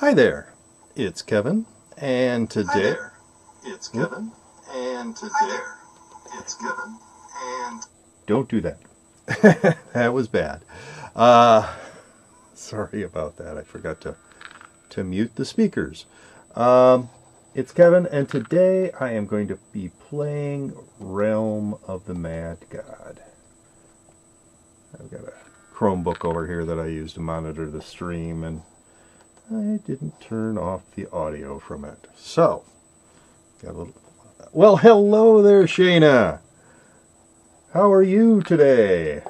Hi there, it's Kevin, and Hi today... there, it's Kevin, and today it's Kevin, and Don't do that. That was bad. Uh, Sorry about that. I forgot to mute the speakers. It's Kevin, and today I am going to be playing Realm of the Mad God. I've got a Chromebook over here that I use to monitor the stream, and I didn't turn off the audio from it. So, got a little... Well, hello there, Shayna. How are you today?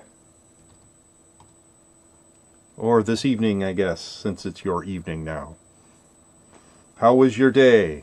Or this evening, I guess, since it's your evening now. How was your day?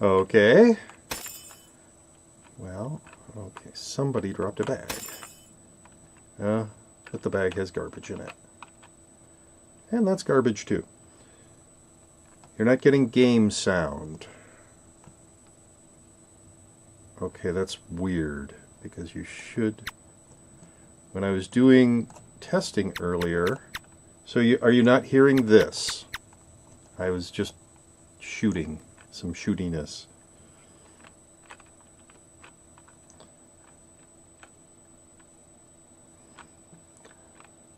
Okay. Well, okay, somebody dropped a bag. But the bag has garbage in it. And that's garbage too. You're not getting game sound. Okay, that's weird, because you should... When I was doing testing earlier... So are you not hearing this? I was just shooting. Some shootiness.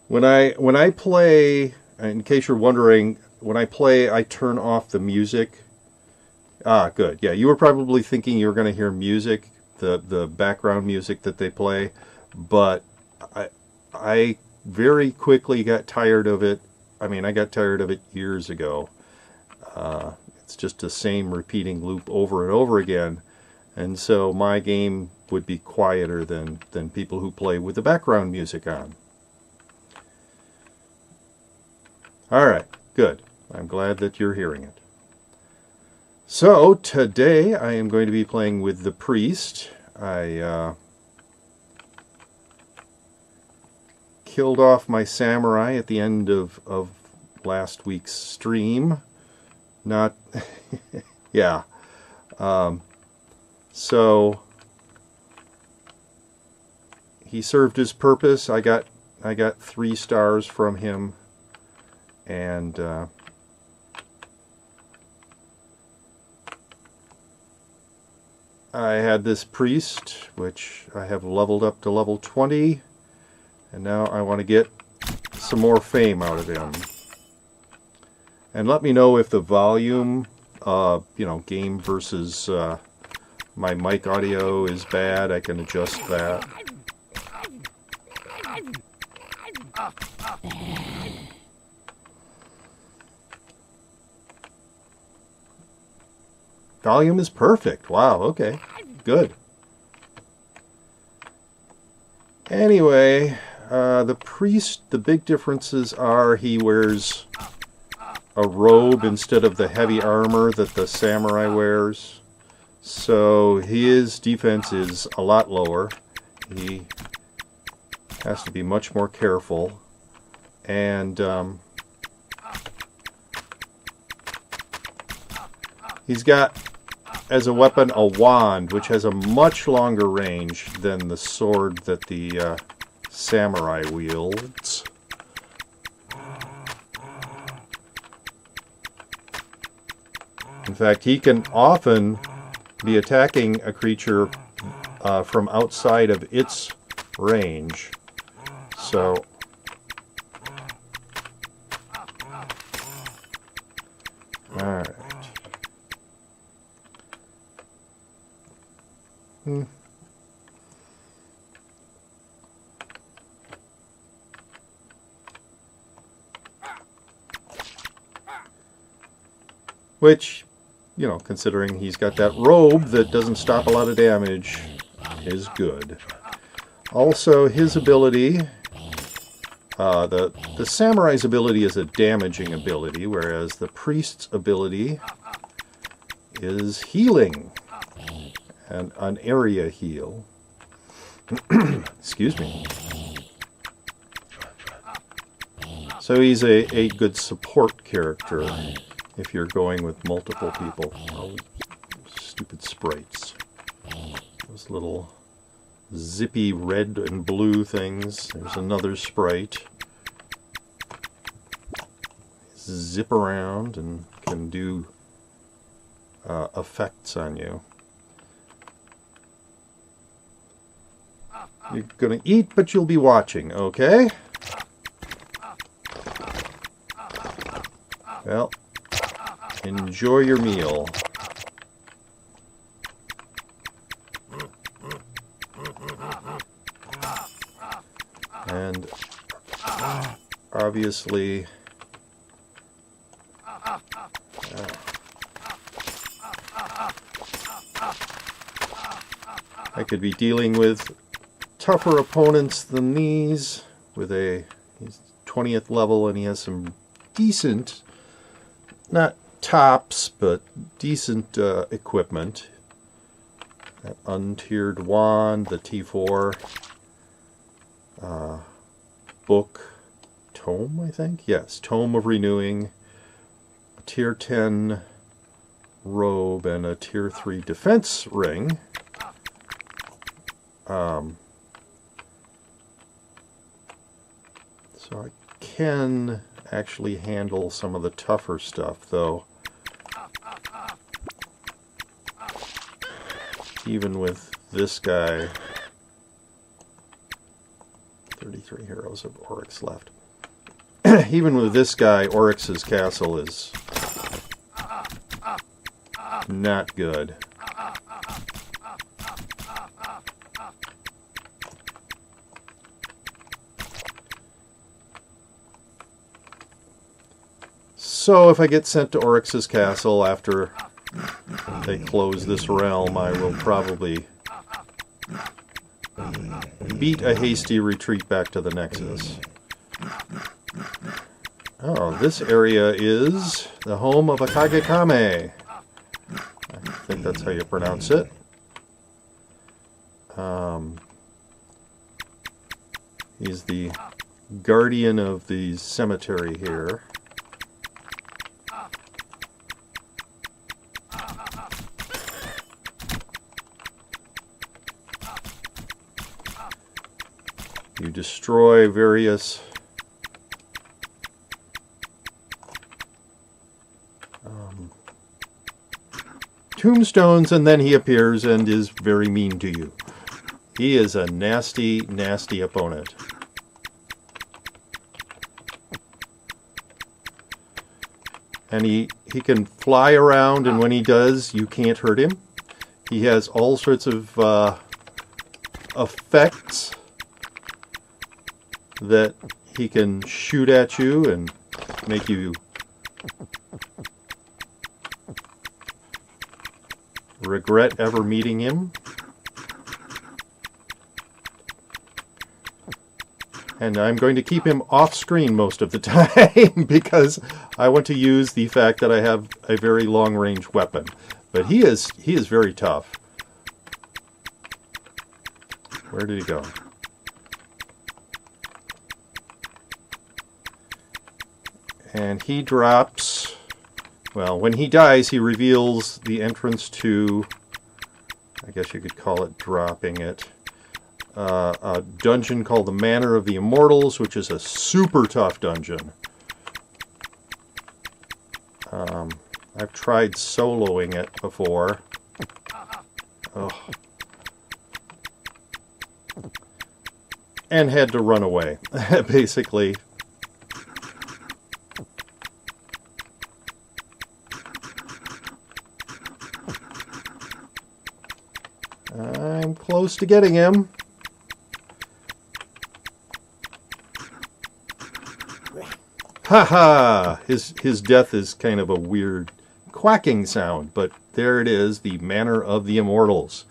When I play, in case you're wondering, when I play, I turn off the music. Ah, good. Yeah, you were probably thinking you were going to hear music, the background music that they play, but I very quickly got tired of it. I mean, I got tired of it years ago. It's just the same repeating loop over and over again, and so my game would be quieter than people who play with the background music on. All right, good. I'm glad that you're hearing it. So today I am going to be playing with the priest. I killed off my samurai at the end of last week's stream. Not, yeah. So he served his purpose. I got 3 stars from him, and I had this priest, which I have leveled up to level 20, and now I want to get some more fame out of him. And let me know if the volume, game versus my mic audio is bad. I can adjust that. Volume is perfect. Wow, okay. Good. Anyway, the priest, the big differences are he wears a robe instead of the heavy armor that the samurai wears. So his defense is a lot lower. He has to be much more careful. And he's got, as a weapon, a wand, which has a much longer range than the sword that the samurai wields. In fact, he can often be attacking a creature from outside of its range. So, alright. Which, you know, considering he's got that robe that doesn't stop a lot of damage, is good. Also, his ability, the samurai's ability is a damaging ability, whereas the priest's ability is healing, and an area heal. Excuse me. So he's a good support character if you're going with multiple people. Oh, stupid sprites. Those little zippy red and blue things. There's another sprite. Zip around and can do effects on you. You're gonna eat, but you'll be watching, okay? Well, enjoy your meal. And obviously, I could be dealing with tougher opponents than these. He's 20th level and he has some decent, not tops, but decent equipment. That untiered wand, the T4 book, tome, I think? Yes, Tome of Renewing, a tier 10 robe, and a tier 3 defense ring. So I can actually handle some of the tougher stuff, though. Even with this guy, 33 heroes of Oryx left. Even with this guy, Oryx's castle is not good. So if I get sent to Oryx's castle after they close this realm, I will probably beat a hasty retreat back to the Nexus. Oh, this area is the home of Akage Kame. I think that's how you pronounce it. He's the guardian of the cemetery here. You destroy various tombstones, and then he appears and is very mean to you. He is a nasty, nasty opponent. And he can fly around, and when he does, you can't hurt him. He has all sorts of effects that he can shoot at you and make you regret ever meeting him. And I'm going to keep him off screen most of the time because I want to use the fact that I have a very long range weapon. But he is very tough. Where did he go? And he drops, well, when he dies, he reveals the entrance to, I guess you could call it dropping it, a dungeon called the Manor of the Immortals, which is a super tough dungeon. I've tried soloing it before. Oh. And had to run away, basically. I'm close to getting him. Haha! His death is kind of a weird quacking sound, but there it is, the Manor of the Immortals.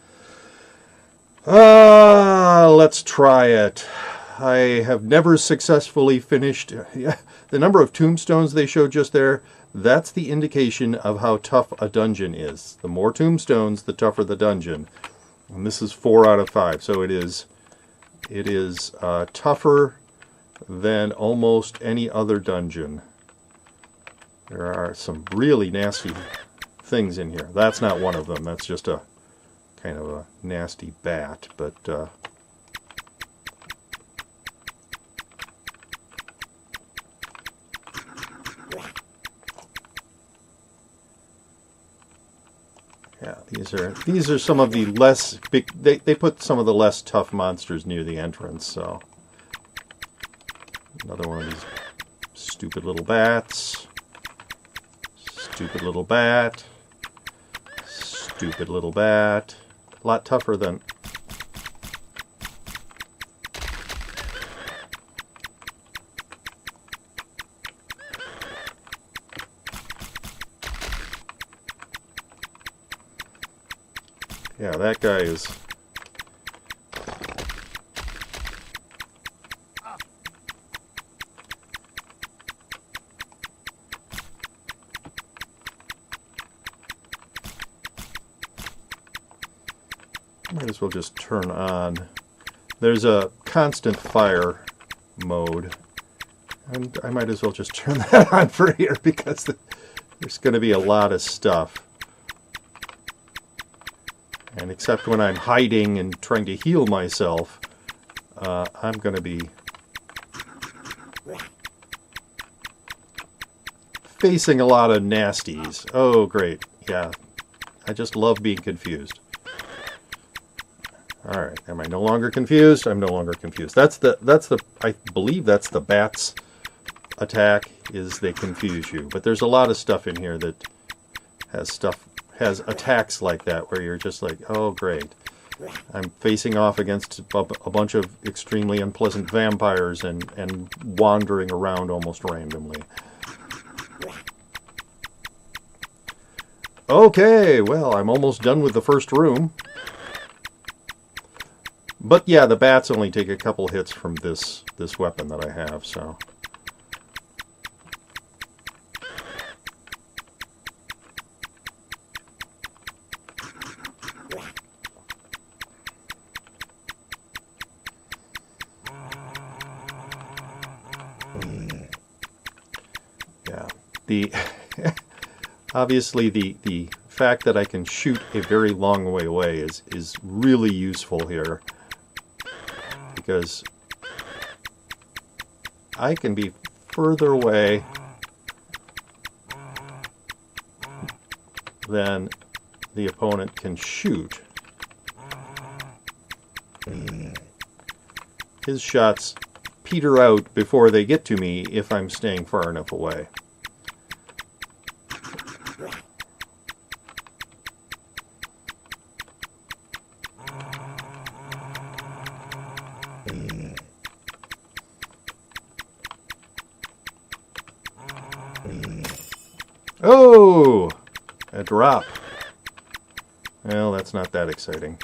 Let's try it. I have never successfully finished. The number of tombstones they showed just there, that's the indication of how tough a dungeon is. The more tombstones, the tougher the dungeon. And this is 4 out of 5, so it is tougher than almost any other dungeon. There are some really nasty things in here. That's not one of them. That's just a kind of a nasty bat, but yeah, these are some of the less big. They put some of the less tough monsters near the entrance. So another one of these stupid little bats. Stupid little bat. Stupid little bat. A lot tougher than. Yeah, that guy is. Might as well just turn on. There's a constant fire mode, and I might as well just turn that on for here because there's going to be a lot of stuff. And except when I'm hiding and trying to heal myself, I'm going to be facing a lot of nasties. Oh, great. Yeah. I just love being confused. Alright, am I no longer confused? I'm no longer confused. That's the I believe that's the bat's attack, is they confuse you. But there's a lot of stuff in here that has attacks like that where you're just like, oh great. I'm facing off against a bunch of extremely unpleasant vampires and wandering around almost randomly. Okay, well, I'm almost done with the first room. But yeah, the bats only take a couple hits from this weapon that I have, so. Yeah. Obviously the fact that I can shoot a very long way away is really useful here. Because I can be further away than the opponent can shoot. His shots peter out before they get to me if I'm staying far enough away. Oh! A drop. Well, that's not that exciting.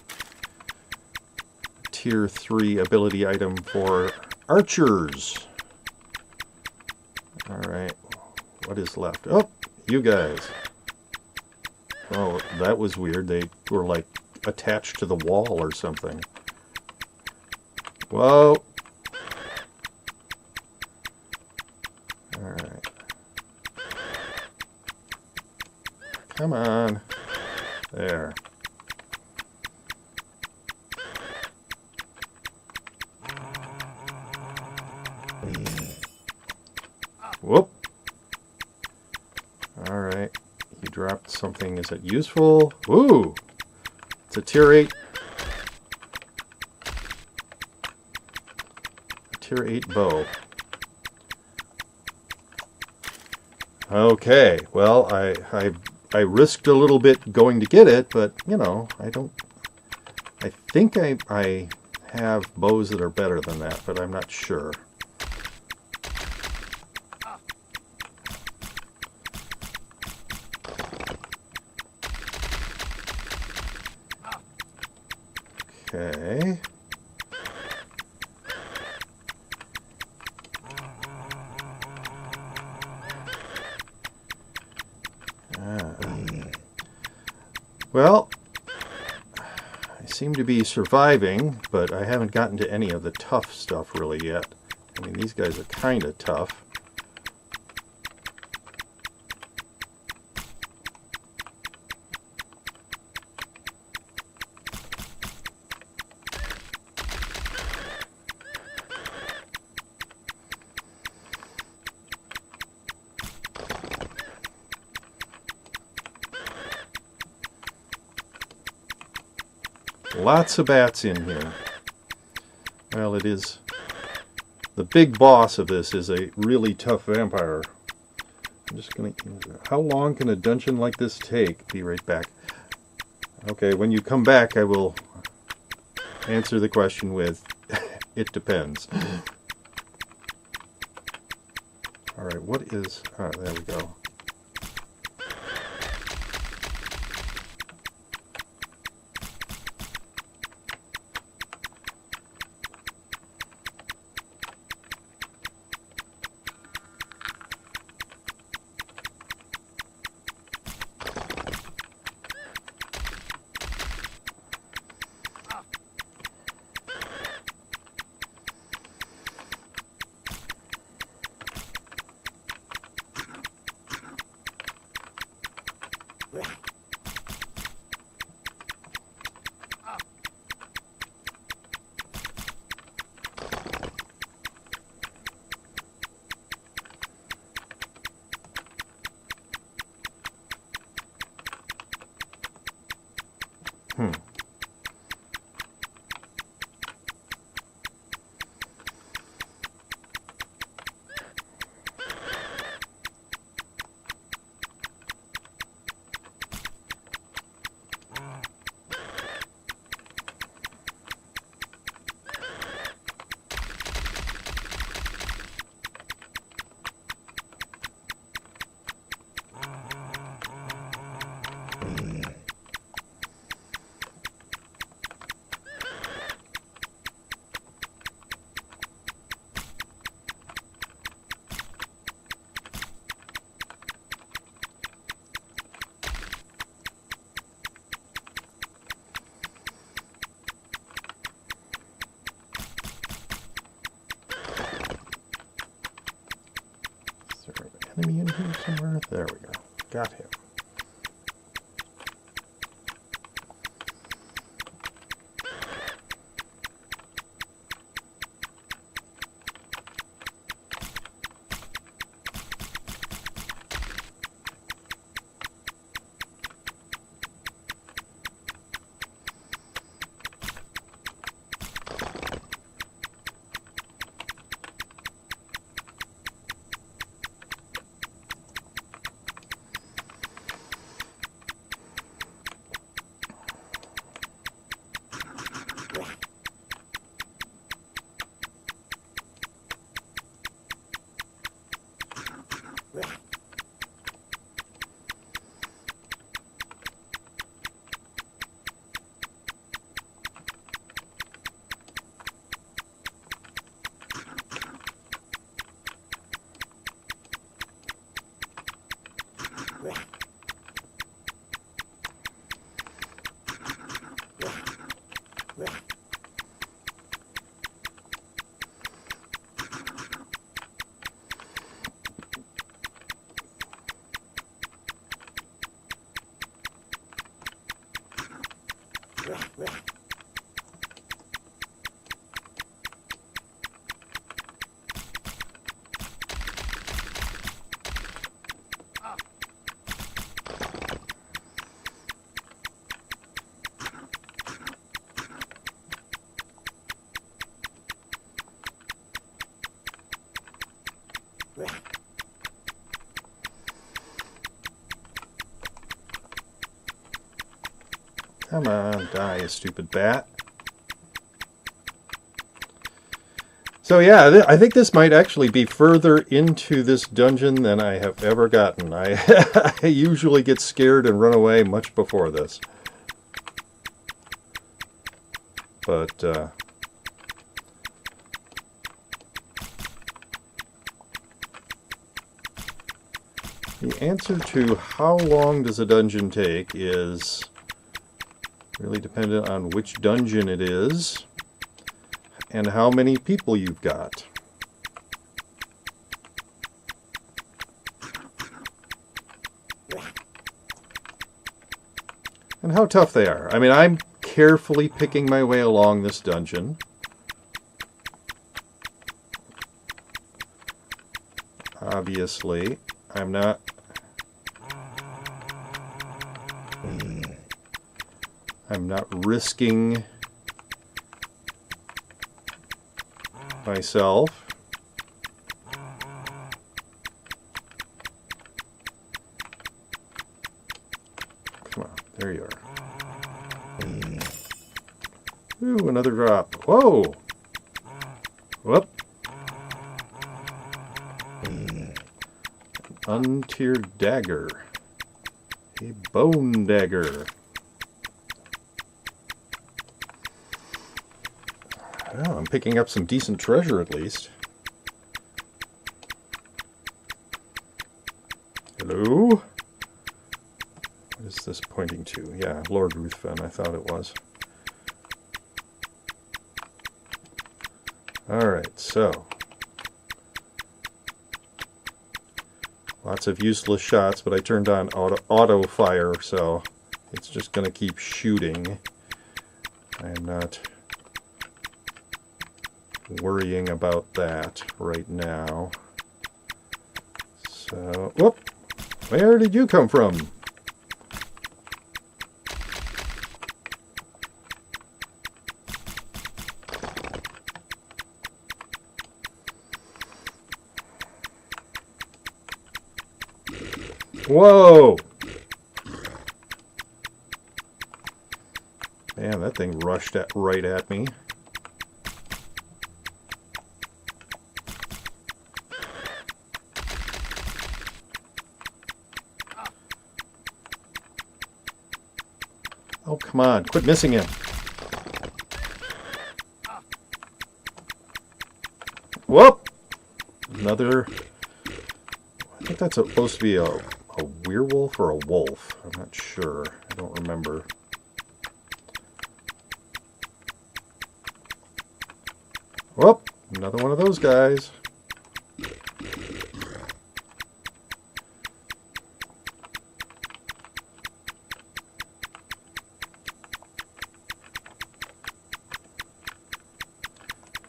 Tier 3 ability item for archers. Alright. What is left? Oh! You guys. Oh, that was weird. They were like attached to the wall or something. Whoa! Alright. Come on. There. Whoop. Alright. You dropped something. Is it useful? Ooh! It's a tier 8. Tier 8 bow. Okay. Well, I risked a little bit going to get it, but, you know, I think I have bows that are better than that, but I'm not sure. Okay. Well, I seem to be surviving, but I haven't gotten to any of the tough stuff really yet. I mean, these guys are kind of tough. Lots of bats in here. Well, it is... The big boss of this is a really tough vampire. I'm just going to... How long can a dungeon like this take? Be right back. Okay, when you come back, I will answer the question with, it depends. Alright, what is... Oh, there we go. Enemy in here somewhere? There we go. Got him. Come on, die, you stupid bat. So yeah, I think this might actually be further into this dungeon than I have ever gotten. I usually get scared and run away much before this. but the answer to how long does a dungeon take is really dependent on which dungeon it is and how many people you've got. And how tough they are. I mean, I'm carefully picking my way along this dungeon. Obviously, I'm not risking myself. Come on, there you are. Ooh, another drop. Whoa! Whoop. An untiered dagger. A bone dagger. Well, I'm picking up some decent treasure at least. Hello? What is this pointing to? Yeah, Lord Ruthven, I thought it was. Alright, so. Lots of useless shots, but I turned on auto fire, so it's just going to keep shooting. I am not worrying about that right now. So, whoop! Where did you come from? Whoa! Man, that thing rushed right at me. Oh, come on. Quit missing him. Whoop! Another... I think that's supposed to be a werewolf or a wolf. I'm not sure. I don't remember. Whoop! Another one of those guys.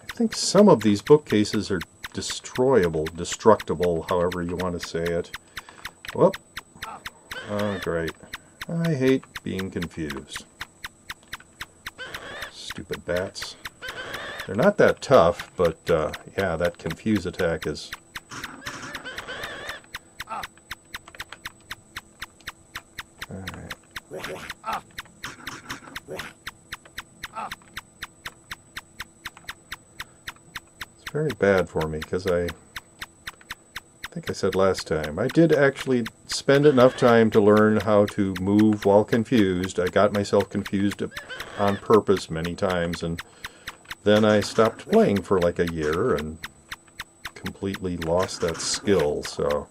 I think some of these bookcases are destructible, however you want to say it. Whoop. Oh, great. I hate being confused. Stupid bats. They're not that tough, but yeah, that confuse attack is... Alright. It's very bad for me, because I think I said last time, I did actually spend enough time to learn how to move while confused. I got myself confused on purpose many times, and then I stopped playing for like a year and completely lost that skill, so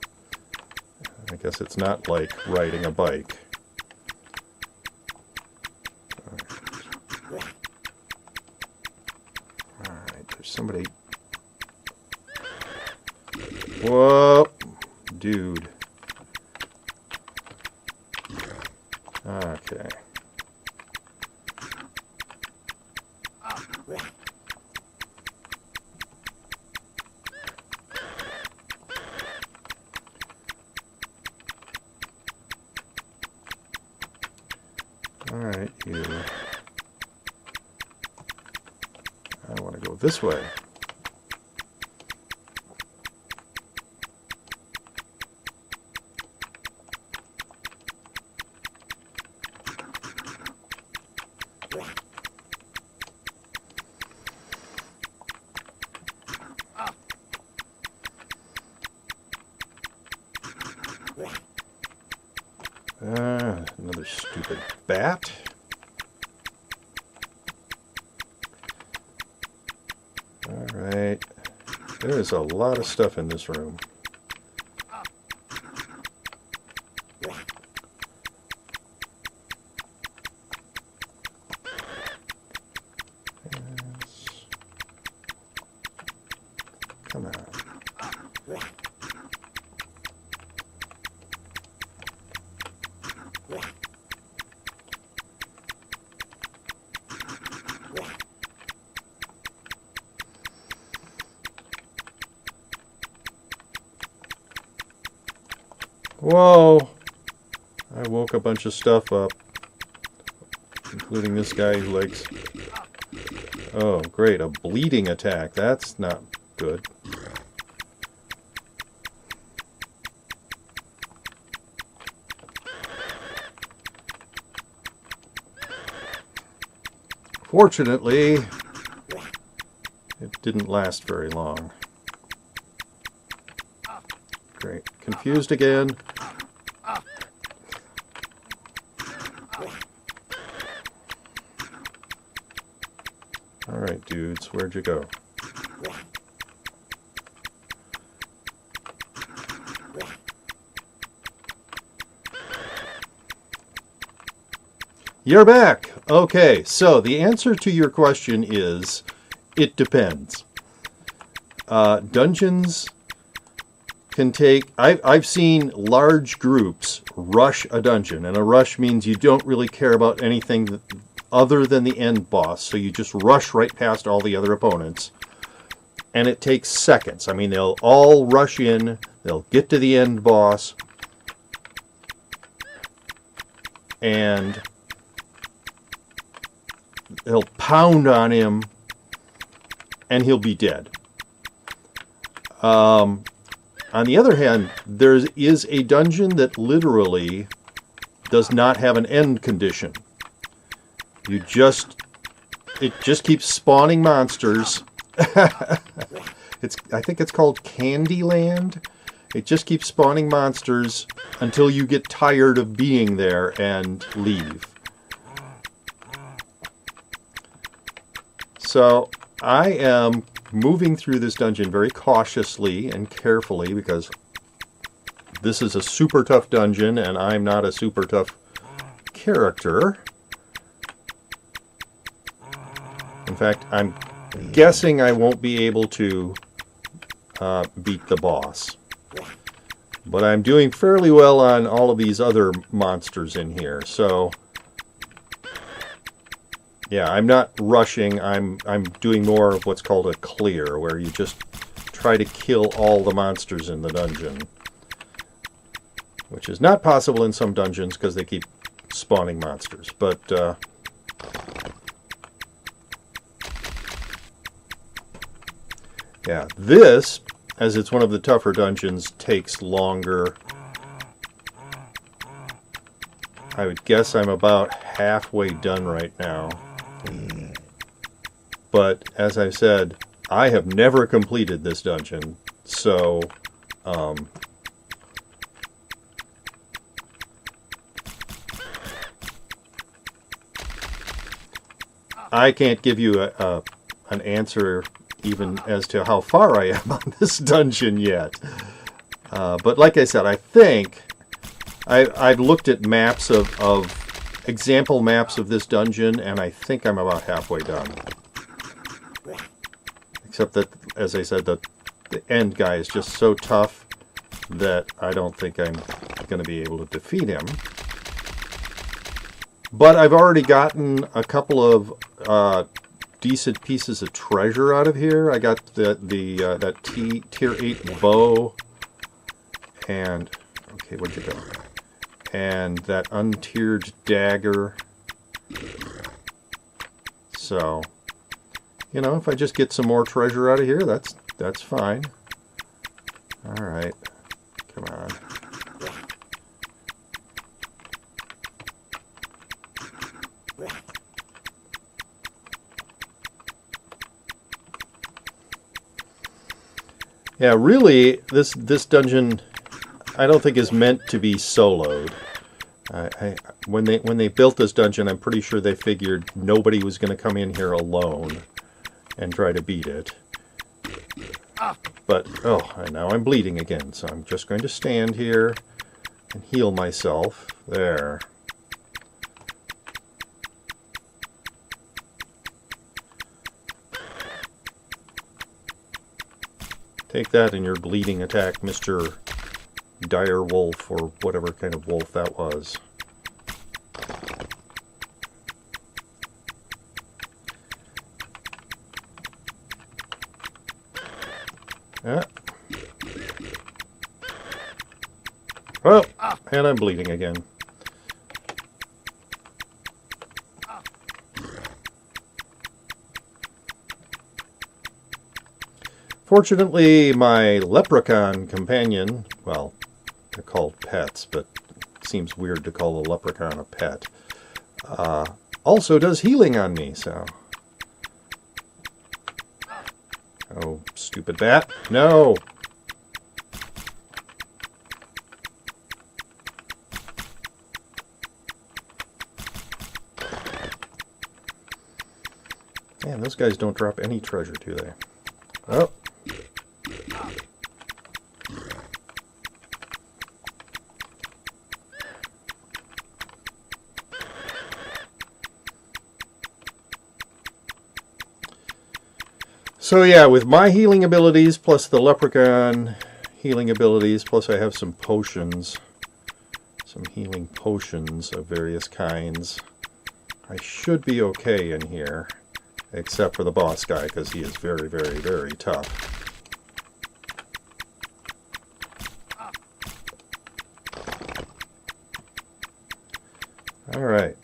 I guess it's not like riding a bike. Alright, there's somebody... Whoa! Dude. Okay. Alright, you. I want to go this way. Another stupid bat. There's a lot of stuff in this room. Yes. Come on. Whoa! I woke a bunch of stuff up, including this guy who likes... Oh, great, a bleeding attack. That's not good. Fortunately, it didn't last very long. Great. Confused again. Alright, dudes, where'd you go? You're back! Okay, so the answer to your question is, it depends. Dungeons can take... I've seen large groups rush a dungeon, and a rush means you don't really care about anything other than the end boss, so you just rush right past all the other opponents, and it takes seconds. I mean, they'll all rush in, they'll get to the end boss, and they'll pound on him, and he'll be dead. On the other hand, there is a dungeon that literally does not have an end condition. It just keeps spawning monsters. I think it's called Candyland. It just keeps spawning monsters until you get tired of being there and leave. So I am moving through this dungeon very cautiously and carefully because this is a super tough dungeon and I'm not a super tough character. In fact, I'm guessing I won't be able to beat the boss. But I'm doing fairly well on all of these other monsters in here. So, yeah, I'm not rushing. I'm doing more of what's called a clear, where you just try to kill all the monsters in the dungeon. Which is not possible in some dungeons because they keep spawning monsters. But... yeah, this, as it's one of the tougher dungeons, takes longer. I would guess I'm about halfway done right now. But, as I said, I have never completed this dungeon, so... I can't give you an answer even as to how far I am on this dungeon yet. But like I said, I think I've looked at maps of example maps of this dungeon, and I think I'm about halfway done. Except that, as I said, the end guy is just so tough that I don't think I'm going to be able to defeat him. But I've already gotten a couple of decent pieces of treasure out of here. I got that tier 8 bow, and okay, where'd you go? And that untiered dagger. So, you know, if I just get some more treasure out of here, that's fine. All right, come on. Yeah, really, this dungeon, I don't think is meant to be soloed. When they built this dungeon, I'm pretty sure they figured nobody was going to come in here alone and try to beat it. But, oh, and now I'm bleeding again, so I'm just going to stand here and heal myself. There. Take that in your bleeding attack, Mr. Dire Wolf, or whatever kind of wolf that was. Yeah. Well, and I'm bleeding again. Fortunately, my leprechaun companion, well, they're called pets, but it seems weird to call a leprechaun a pet, also does healing on me, so... Oh, stupid bat. No! Man, those guys don't drop any treasure, do they? Oh. So yeah, with my healing abilities, plus the leprechaun healing abilities, plus I have some potions, some healing potions of various kinds, I should be okay in here, except for the boss guy, because he is very, very, very tough. Alright.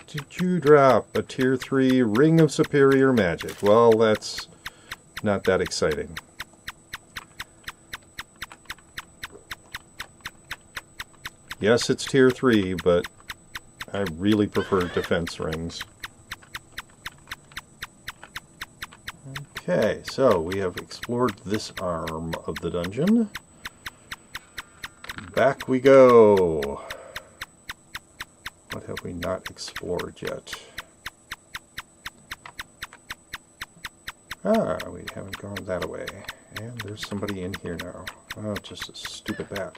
Did you drop a tier 3 Ring of Superior Magic? Well, that's not that exciting. Yes, it's tier 3, but I really prefer defense rings. Okay, so we have explored this arm of the dungeon. Back we go. What have we not explored yet? Ah, we haven't gone that way. And there's somebody in here now. Oh, just a stupid bat.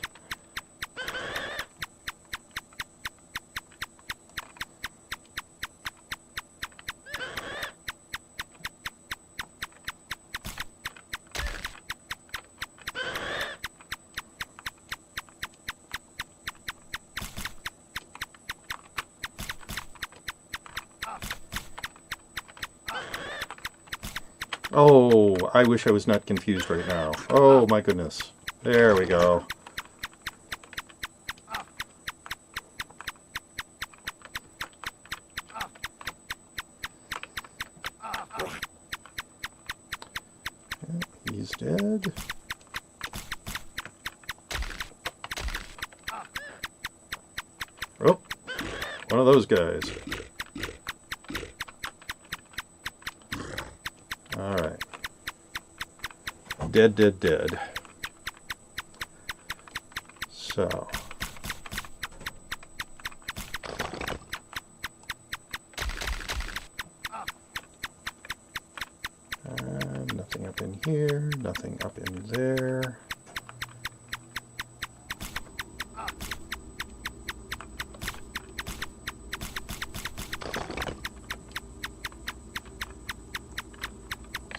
Oh, I wish I was not confused right now. Oh my goodness. There we go. He's dead. Oh, one of those guys. Alright. Dead, dead, dead. So. Nothing up in here, nothing up in there.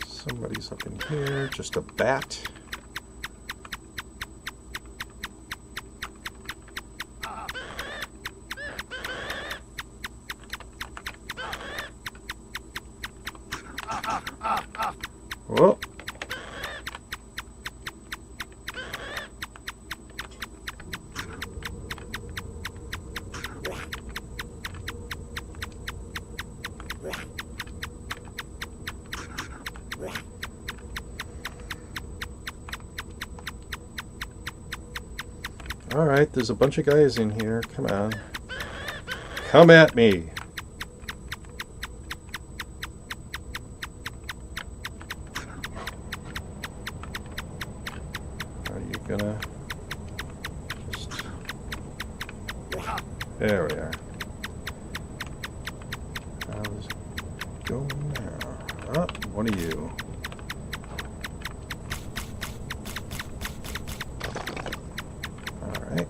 Somebody's up in here, just a bat. Whoa. Alright, there's a bunch of guys in here. Come on. Come at me. Are you gonna just... There we are. How's it going now? Oh, one of you. Alright.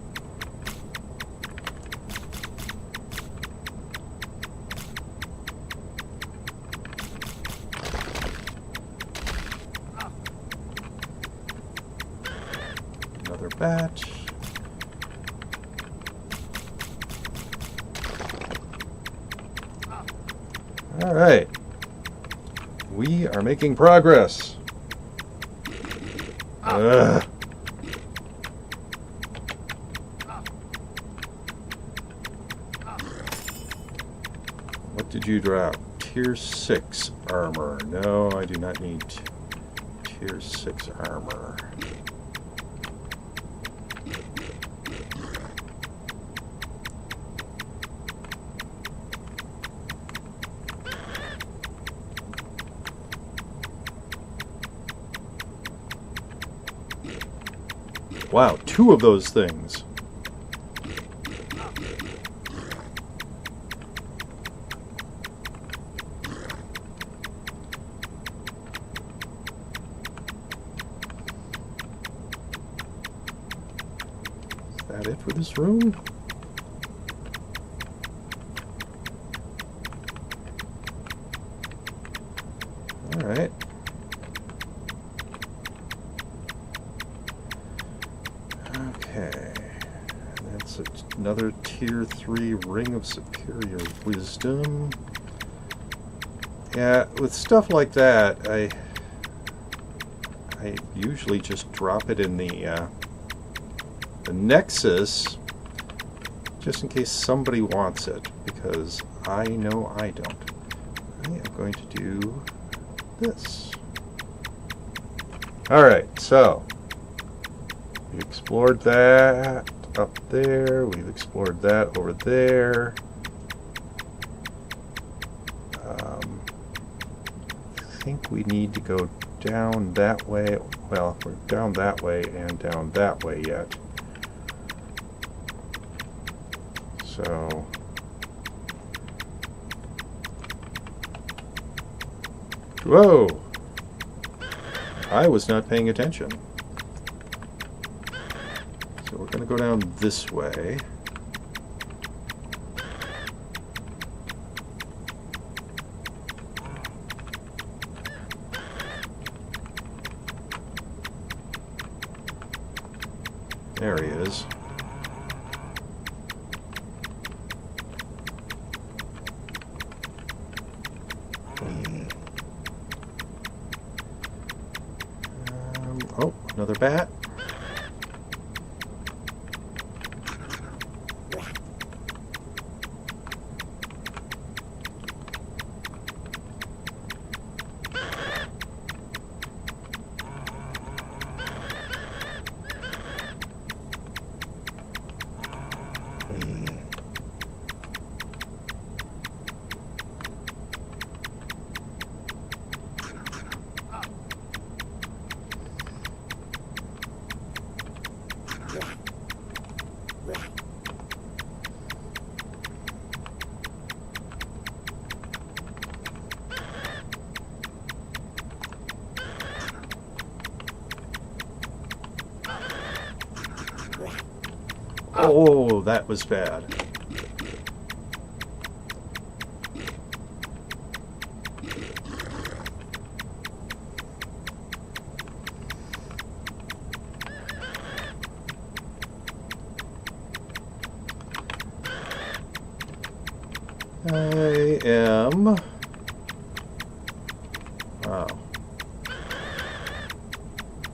Another batch. All right. We are making progress. Ugh. What did you drop? Tier 6 armor. No, I do not need Tier 6 armor. Wow, 2 of those things. Is that it for this room? All right. Okay, that's another Tier 3 Ring of Superior Wisdom. Yeah, with stuff like that, I usually just drop it in the Nexus, just in case somebody wants it, because I know I don't. I am going to do this. Alright, so we explored that up there. We've explored that over there. I think we need to go down that way. Well, we're down that way and down that way yet. So whoa! I was not paying attention. So we're going to go down this way. There he is. Oh, another bat. Oh, that was bad. I am... Wow.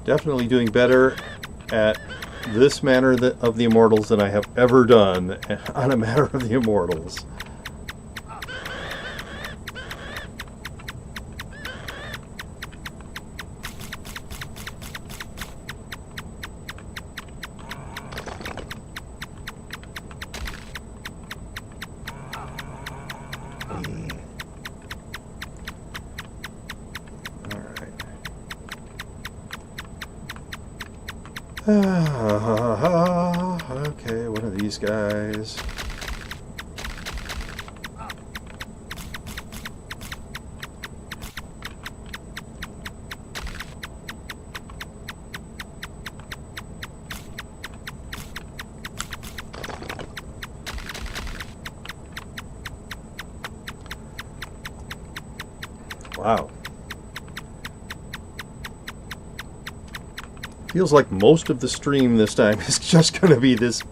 Definitely doing better at this manner of the Immortals than I have ever done on a matter of the Immortals. Okay, one of these guys. Wow. Feels like most of the stream this time is just going to be this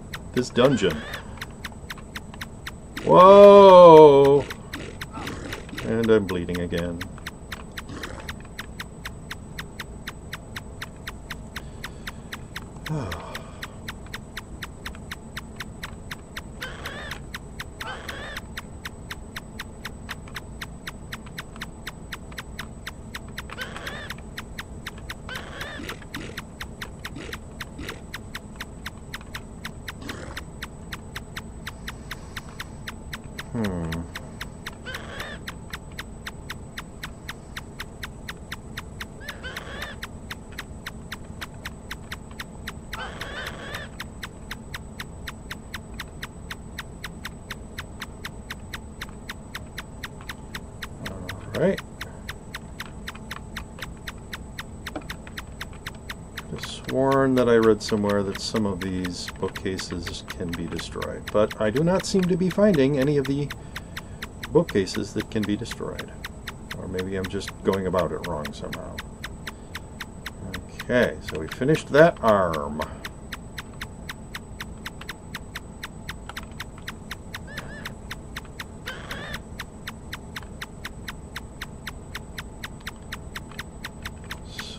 dungeon. Whoa! And I'm bleeding again. Right. I've sworn that I read somewhere that some of these bookcases can be destroyed, but I do not seem to be finding any of the bookcases that can be destroyed. Or maybe I'm just going about it wrong somehow. Okay, so we finished that arm.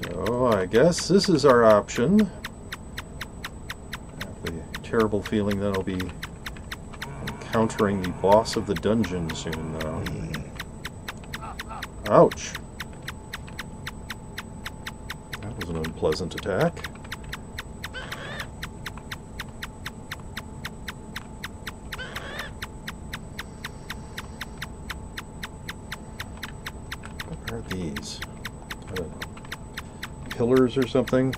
So I guess this is our option. I have the terrible feeling that I'll be encountering the boss of the dungeon soon, though. Ouch. That was an unpleasant attack. What are these? I don't know. Pillars or something?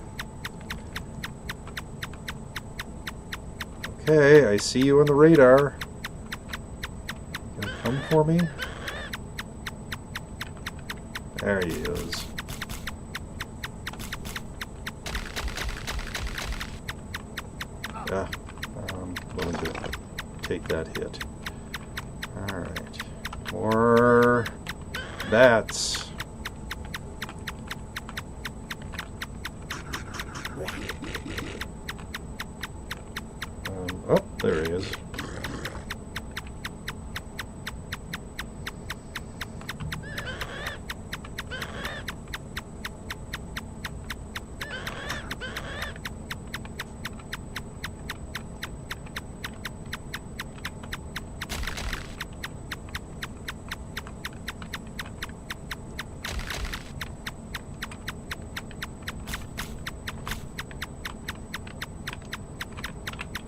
Okay, I see you on the radar. You gonna come for me? There he is. Yeah, I'm willing to take that hit. Alright. More bats. Oh, there he is.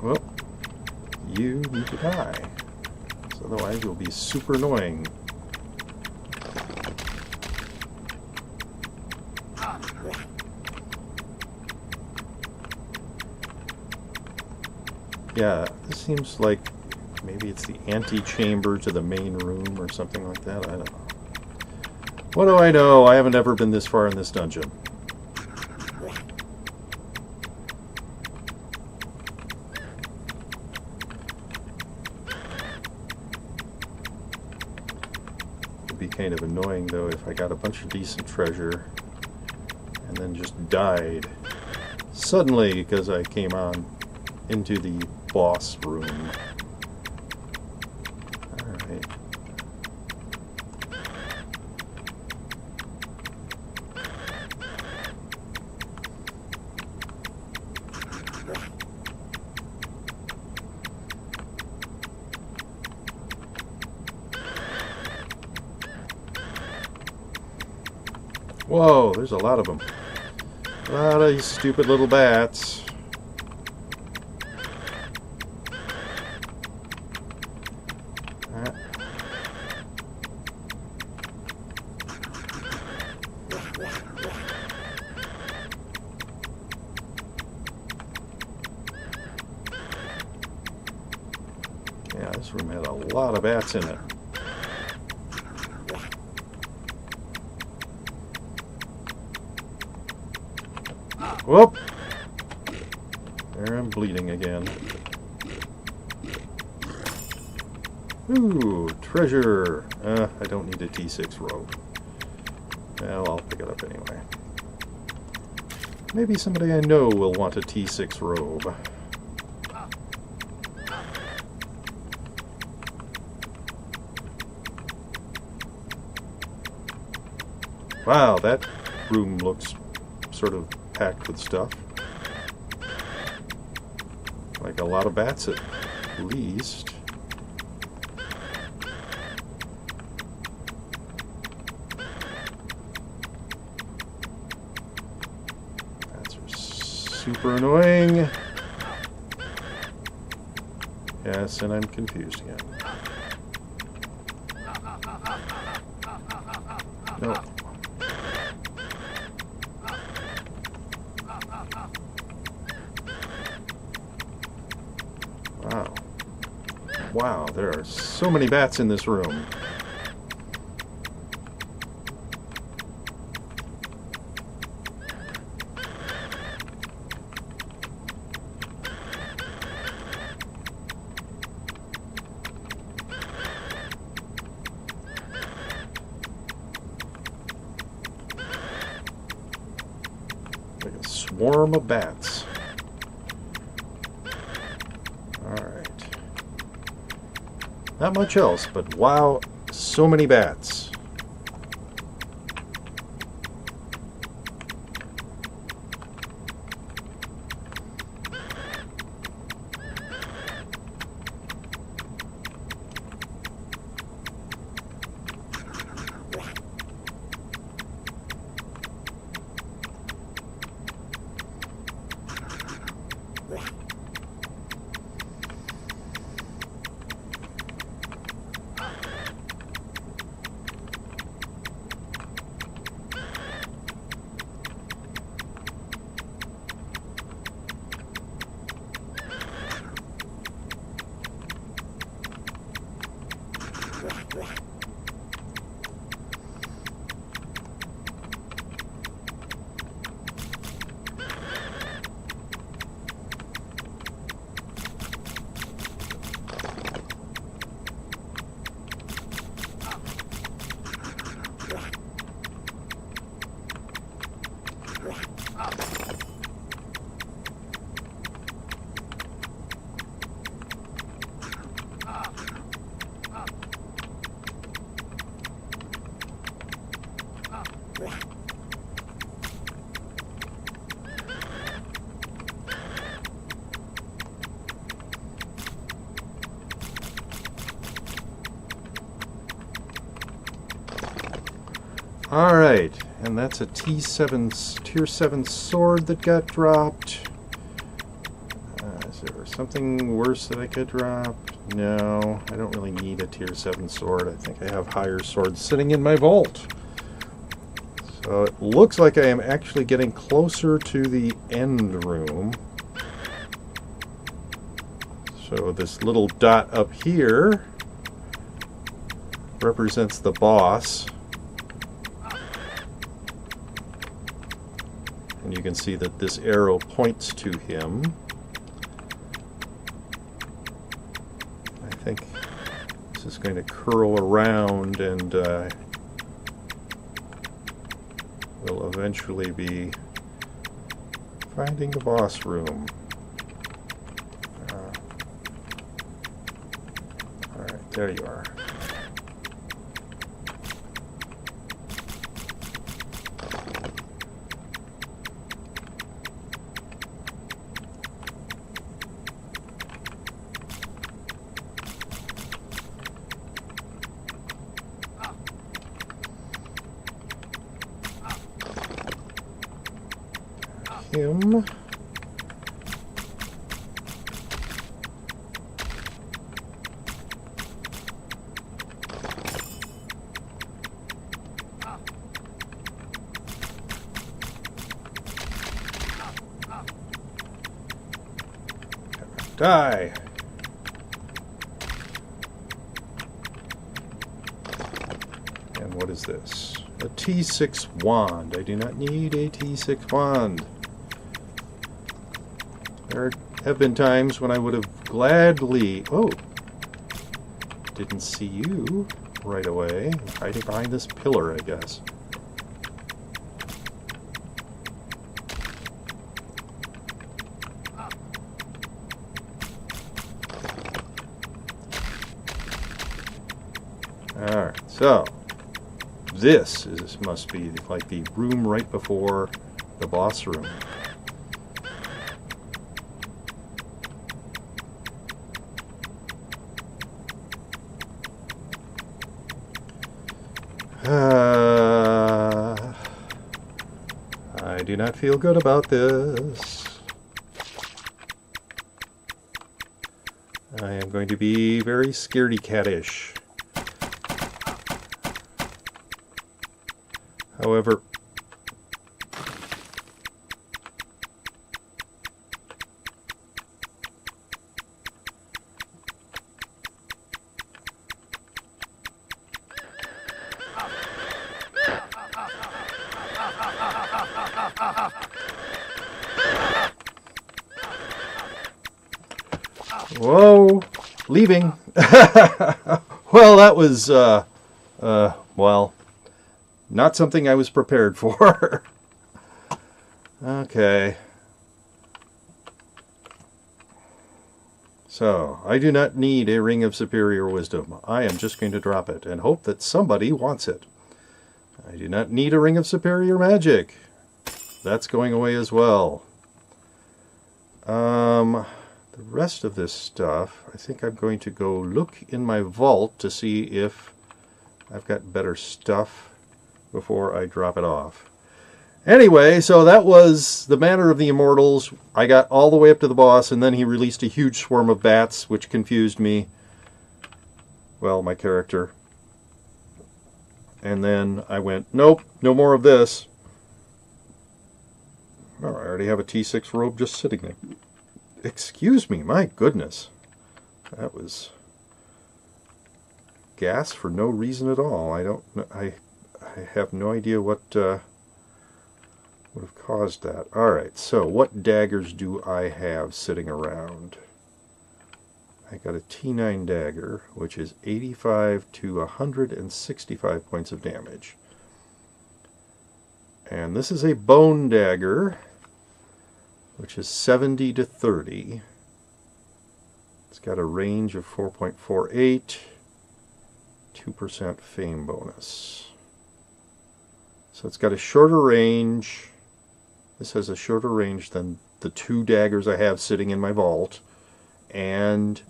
Well, you need to die. So otherwise you'll be super annoying. Yeah, this seems like maybe it's the antechamber to the main room or something like that. I don't know. What do I know? I haven't ever been this far in this dungeon. It'd be kind of annoying though if I got a bunch of decent treasure and then just died suddenly because I came on into the boss room. Alright. Whoa, there's a lot of them. A lot of these stupid little bats. lot of bats in it. Whoop! There, I'm bleeding again. Ooh, treasure! I don't need a T6 robe. Well, I'll pick it up anyway. Maybe somebody I know will want a T6 robe. Wow, that room looks sort of packed with stuff. Like a lot of bats at least. Bats are super annoying. Yes, and I'm confused again. No. Wow. Wow, there are so many bats in this room. Like a swarm of bats. Not much else, but wow, so many bats. Alright, and that's a T7, Tier 7 sword that got dropped. Is there something worse that I could drop? No, I don't really need a Tier 7 sword. I think I have higher swords sitting in my vault. So it looks like I am actually getting closer to the end room. So this little dot up here represents the boss. And you can see that this arrow points to him. I think this is going to curl around and we'll eventually be finding the boss room. Alright, there you are. Him. Die. what is this? A T6 wand. I do not need a T6 wand. There have been times when I would have gladly... Oh! Didn't see you right away. Hiding behind this pillar, I guess. Alright, so this must be like the room right before the boss room. I do not feel good about this. I am going to be very scaredy-cat-ish. However, whoa, leaving. Well, that was, well, not something I was prepared for. Okay. So, I do not need a Ring of Superior Wisdom. I am just going to drop it and hope that somebody wants it. I do not need a Ring of Superior Magic. That's going away as well. The rest of this stuff, I think I'm going to go look in my vault to see if I've got better stuff before I drop it off. Anyway, so that was the Manor of the Immortals. I got all the way up to the boss, and then he released a huge swarm of bats, which confused me. Well, my character. And then I went, nope, no more of this. Oh, I already have a T6 robe just sitting there. Excuse me, my goodness. That was gas for no reason at all. I have no idea what would have caused that. Alright, so what daggers do I have sitting around? I got a T9 dagger, which is 85 to 165 points of damage. And this is a bone dagger, which is 70 to 30. It's got a range of 4.48, 2% fame bonus. So it's got a shorter range. This has a shorter range than the two daggers I have sitting in my vault. And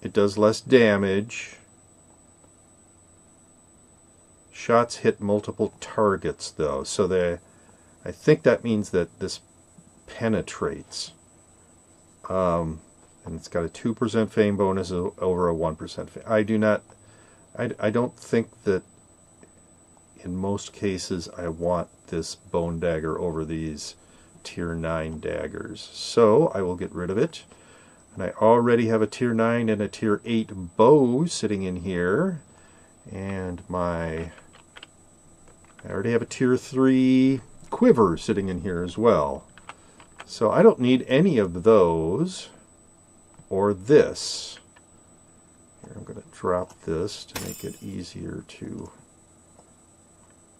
it does less damage. Shots hit multiple targets though, so I think that means that this penetrates. And it's got a 2% fame bonus over a 1% fame. I don't think that in most cases I want this bone dagger over these tier 9 daggers. So I will get rid of it. And I already have a tier 9 and a tier 8 bow sitting in here. And I already have a tier 3 quiver sitting in here as well. So I don't need any of those or this. Here, I'm going to drop this to make it easier to...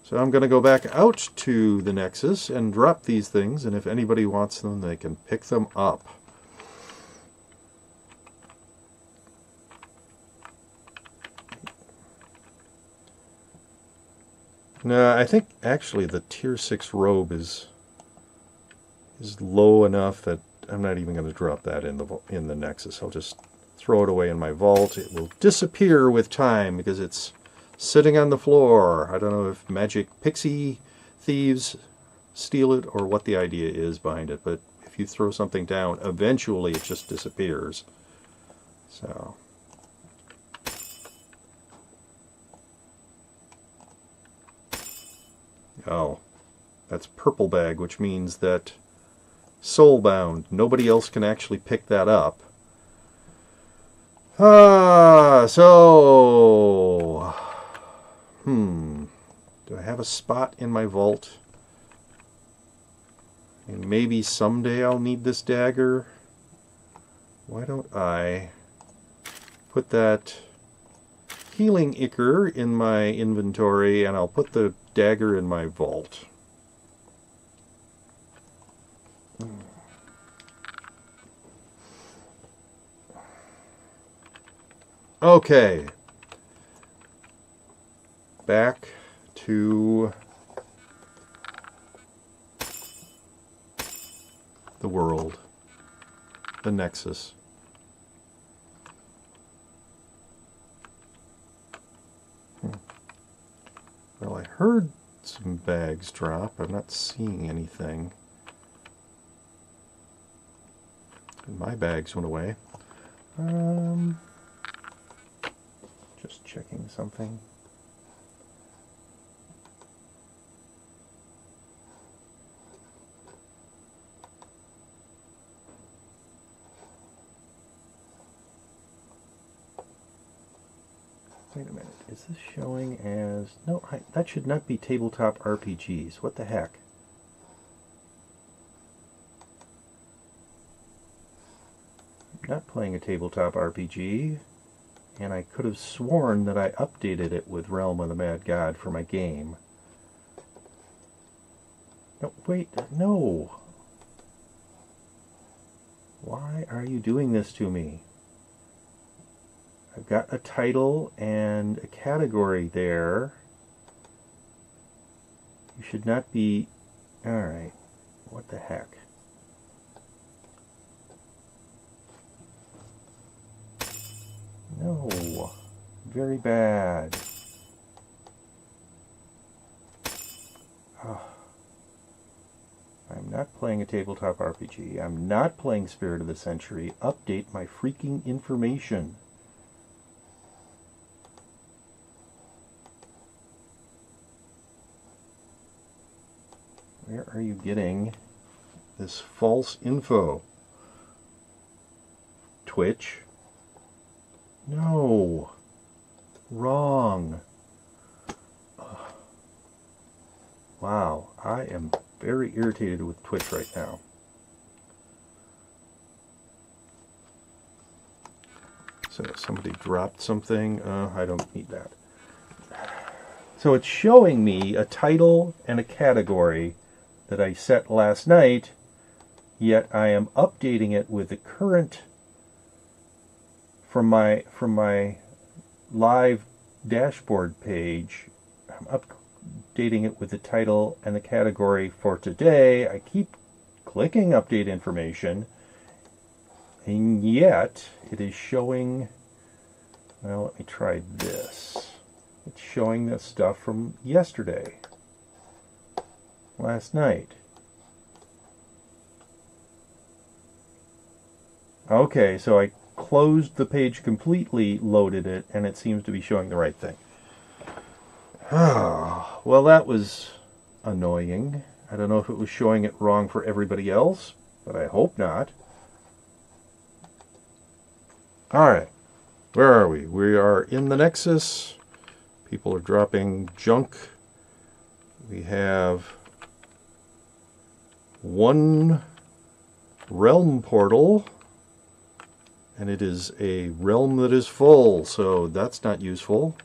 So I'm going to go back out to the Nexus and drop these things, and if anybody wants them, they can pick them up. No, I think actually the tier 6 robe is low enough that I'm not even going to drop that in the Nexus. I'll just throw it away in my vault. It will disappear with time because it's sitting on the floor. I don't know if magic pixie thieves steal it or what the idea is behind it, but if you throw something down, eventually it just disappears. So... Oh, that's purple bag, which means that soulbound. Nobody else can actually pick that up. So have a spot in my vault. And maybe someday I'll need this dagger. Why don't I put that healing ichor in my inventory, and I'll put the dagger in my vault. Okay. Back to the world. The Nexus. Well, I heard some bags drop. I'm not seeing anything. And my bags went away. Just checking something. Wait a minute, is this showing as... No, that should not be tabletop RPGs. What the heck? I'm not playing a tabletop RPG, and I could have sworn that I updated it with Realm of the Mad God for my game. No, wait, no! Why are you doing this to me? I've got a title and a category there. You should not be... Alright. What the heck? No. Very bad. Oh. I'm not playing a tabletop RPG. I'm not playing Spirit of the Century. Update my freaking information. Where are you getting this false info? Twitch? No. Wrong. Ugh. Wow, I am very irritated with Twitch right now. So somebody dropped something. I don't need that. So it's showing me a title and a category that I set last night, yet I am updating it with the current from my live dashboard page. I'm updating it with the title and the category for today. I keep clicking update information, and yet it is showing, well, let me try this. It's showing the stuff from yesterday. Last night. Okay, so I closed the page completely, loaded it, and it seems to be showing the right thing. Oh, well, that was annoying. I don't know if it was showing it wrong for everybody else, but I hope not. Alright, where are we? We are in the Nexus. People are dropping junk. We have one realm portal, and it is a realm that is full, so that's not useful.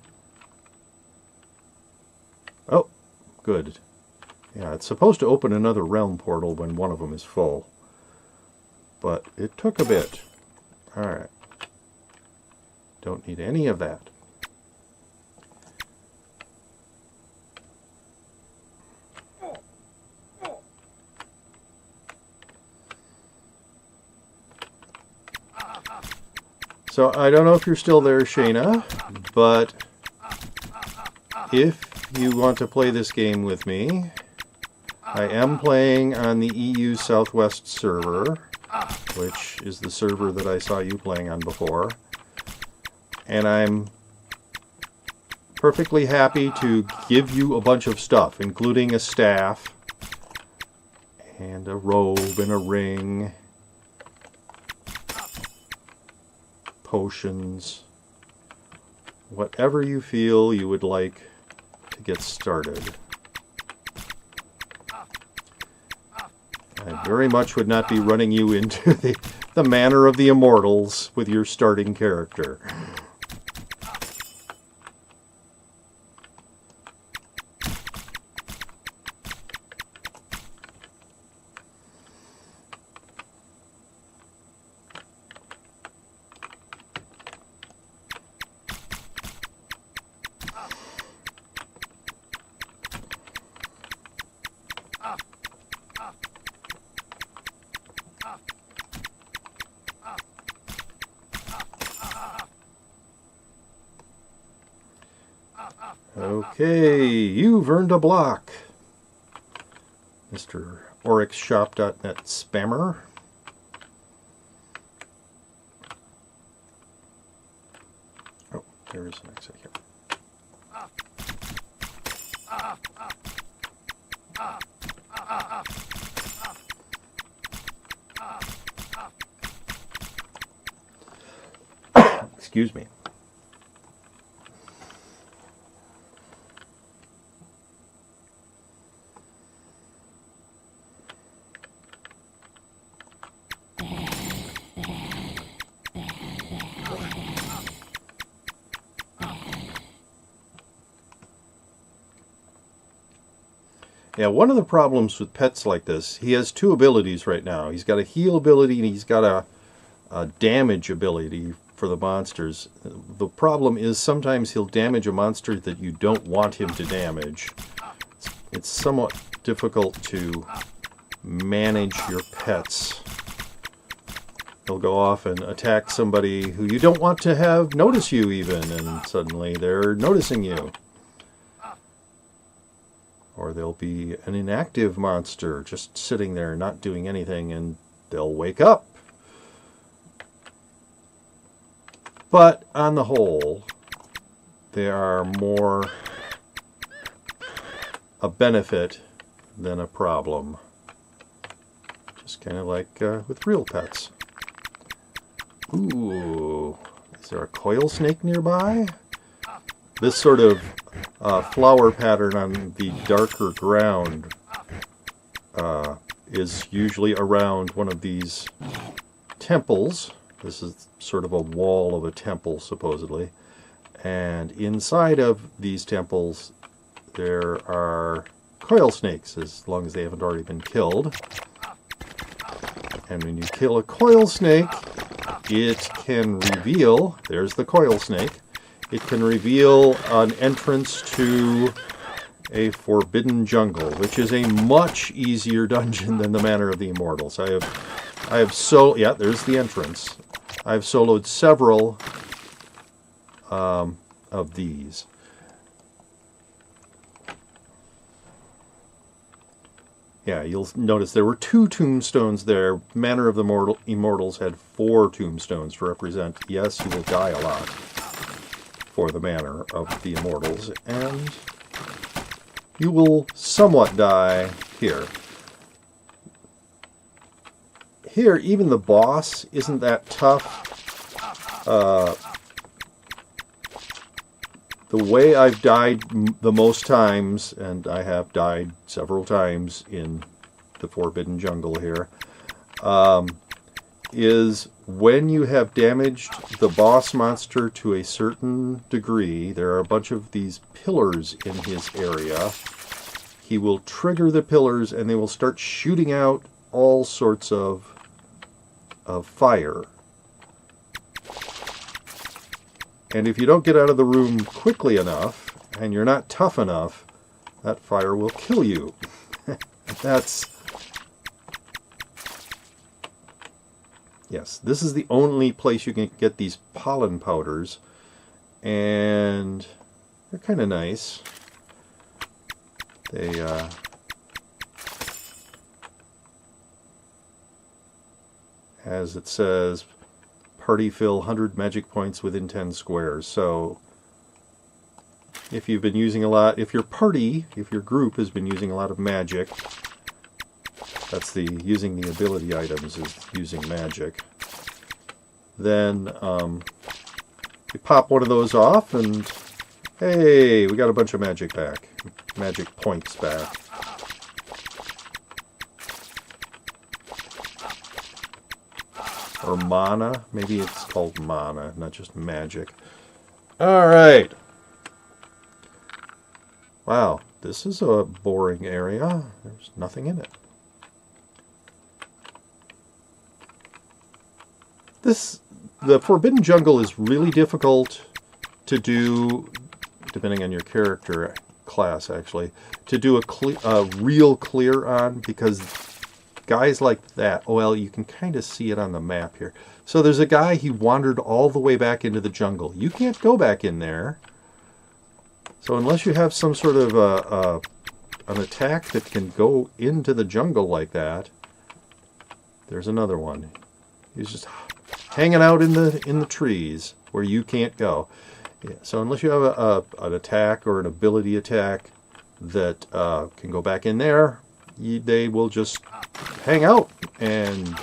Oh, good. Yeah, it's supposed to open another realm portal when one of them is full, but it took a bit. Alright. Don't need any of that. So I don't know if you're still there, Shayna, but if you want to play this game with me, I am playing on the EU Southwest server, which is the server that I saw you playing on before, and I'm perfectly happy to give you a bunch of stuff, including a staff, and a robe, and a ring, potions, whatever you feel you would like to get started. I very much would not be running you into the manor of the immortals with your starting character. Okay, you've earned a block, Mr. OryxShop.net spammer. Oh, there is an exit here. Excuse me. Yeah, one of the problems with pets like this, he has two abilities right now. He's got a heal ability and he's got a damage ability for the monsters. The problem is sometimes he'll damage a monster that you don't want him to damage. It's somewhat difficult to manage your pets. He'll go off and attack somebody who you don't want to have notice you even, and suddenly they're noticing you. Or there'll be an inactive monster just sitting there not doing anything, and they'll wake up. But on the whole, they are more a benefit than a problem. Just kind of like with real pets. Ooh, is there a coil snake nearby? This sort of flower pattern on the darker ground is usually around one of these temples. This is sort of a wall of a temple, supposedly. And inside of these temples, there are coil snakes, as long as they haven't already been killed. And when you kill a coil snake, it can reveal, there's the coil snake, it can reveal an entrance to a forbidden jungle, which is a much easier dungeon than the Manor of the Immortals. yeah, there's the entrance. I've soloed several of these. Yeah, you'll notice there were 2 tombstones there. Manor of the Immortals had 4 tombstones to represent, yes, you will die a lot for the Manor of the Immortals, and you will somewhat die here. Here, even the boss isn't that tough. The way I've died the most times, and I have died several times in the Forbidden Jungle here, is when you have damaged the boss monster to a certain degree, there are a bunch of these pillars in his area. He will trigger the pillars and they will start shooting out all sorts of fire. And if you don't get out of the room quickly enough, and you're not tough enough, that fire will kill you. Yes, this is the only place you can get these pollen powders, and they're kind of nice. They, as it says, party fill 100 magic points within 10 squares. So if you've been using a lot, if your group has been using a lot of magic, that's using the ability items is using magic, then you pop one of those off and hey, we got a bunch of magic back. Magic points back. or mana. Maybe it's called mana, not just magic. All right. Wow, this is a boring area. There's nothing in it. The Forbidden Jungle is really difficult to do, depending on your character class, actually, to do a real clear on, because guys like that, well, you can kind of see it on the map here. So there's a guy, he wandered all the way back into the jungle. You can't go back in there. So unless you have some sort of an attack that can go into the jungle like that, there's another one. He's just hanging out in the trees where you can't go. Yeah, so unless you have an attack or an ability attack that can go back in there, they will just hang out and,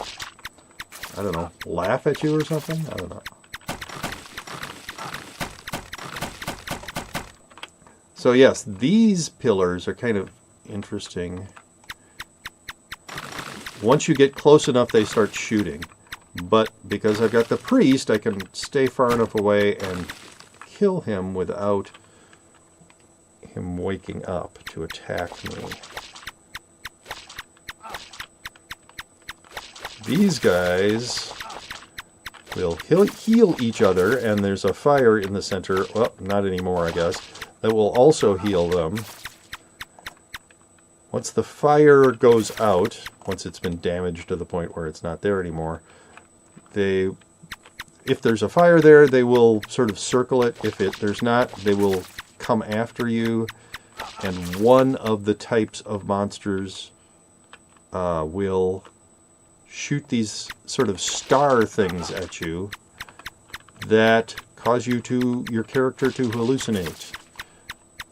I don't know, laugh at you or something? I don't know. So yes, these pillars are kind of interesting. Once you get close enough, they start shooting. But because I've got the priest, I can stay far enough away and kill him without him waking up to attack me. These guys will heal each other, and there's a fire in the center, well, not anymore I guess, that will also heal them. Once the fire goes out, once it's been damaged to the point where it's not there anymore, if there's a fire there, they will sort of circle it. If there's not, they will come after you, and one of the types of monsters will shoot these sort of star things at you that cause your character to hallucinate,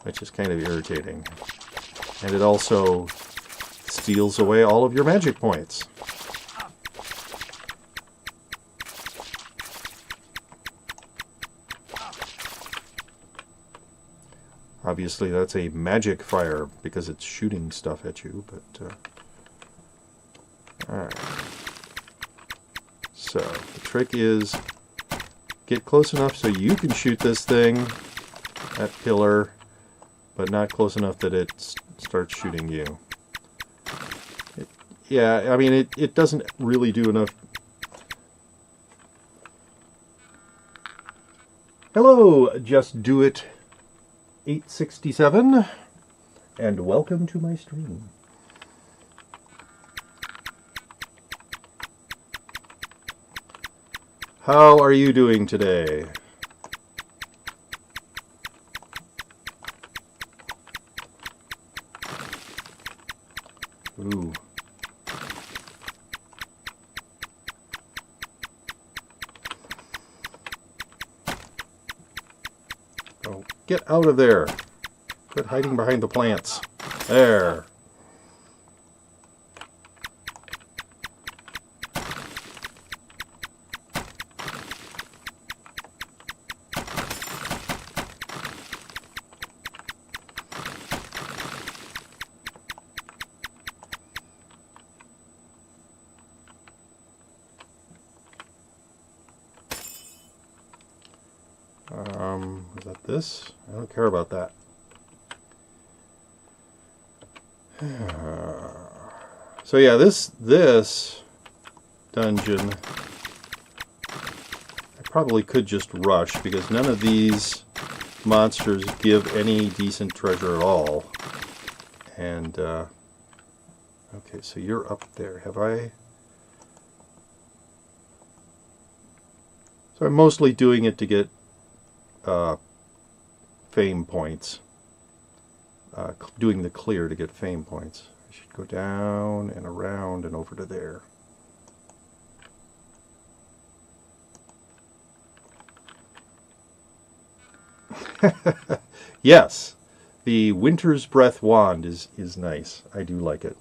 which is kind of irritating. And it also steals away all of your magic points. Obviously that's a magic fire because it's shooting stuff at you, but alright. So the trick is get close enough so you can shoot this thing, that pillar, but not close enough that it starts shooting you. Yeah, I mean it doesn't really do enough. Hello, Just Do It 867, and welcome to my stream. How are you doing today? Ooh. Oh, get out of there. Quit hiding behind the plants. There. Is that this? I don't care about that. So yeah, this dungeon, I probably could just rush because none of these monsters give any decent treasure at all. And okay, so you're up there. Have I? So I'm mostly doing it to get fame points. Doing the clear to get fame points. I should go down and around and over to there. Yes, the Winter's Breath wand is nice. I do like it.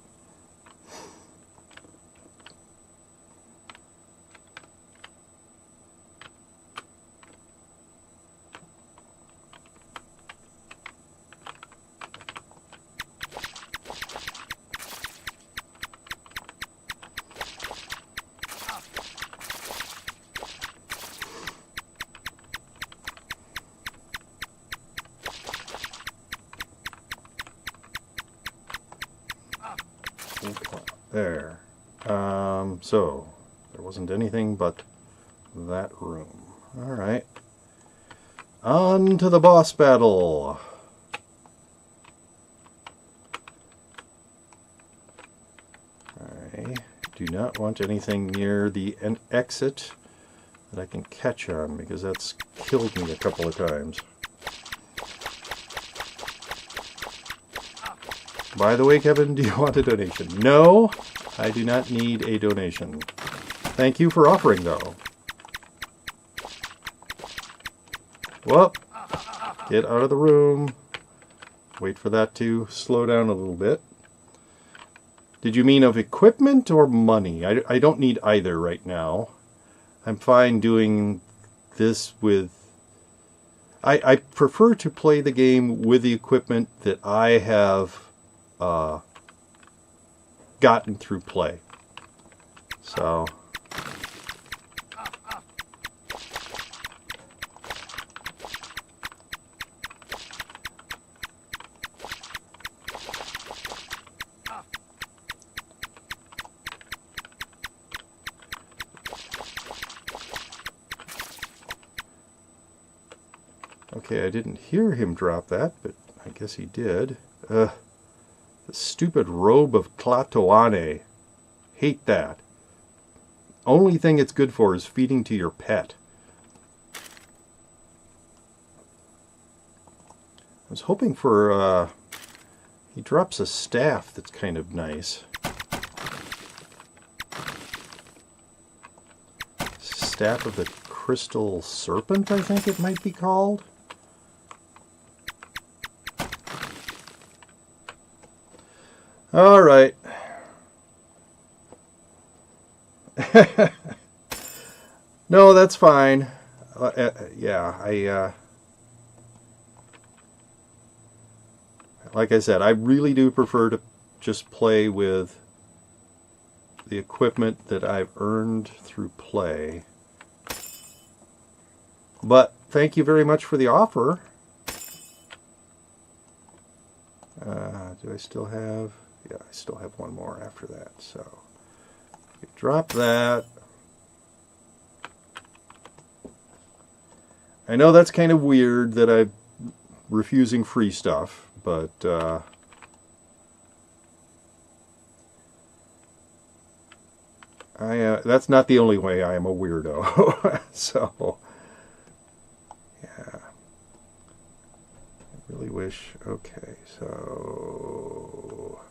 There. So, there wasn't anything but that room. Alright. On to the boss battle. I do not want anything near the exit that I can catch on, because that's killed me a couple of times. By the way, Kevin, do you want a donation? No, I do not need a donation. Thank you for offering, though. Well, get out of the room. Wait for that to slow down a little bit. Did you mean of equipment or money? I don't need either right now. I'm fine doing this with... I prefer to play the game with the equipment that I have gotten through play. So... Okay, I didn't hear him drop that, but I guess he did. The stupid robe of Tlatoani. Hate that. Only thing it's good for is feeding to your pet. I was hoping for, he drops a staff that's kind of nice. Staff of the Crystal Serpent, I think it might be called. All right. No, that's fine. Yeah, like I said, I really do prefer to just play with the equipment that I've earned through play. But thank you very much for the offer. Do I still have... Yeah, I still have one more after that, so drop that. I know that's kind of weird that I'm refusing free stuff, but that's not the only way I am a weirdo. So, yeah. I really wish... Okay, so...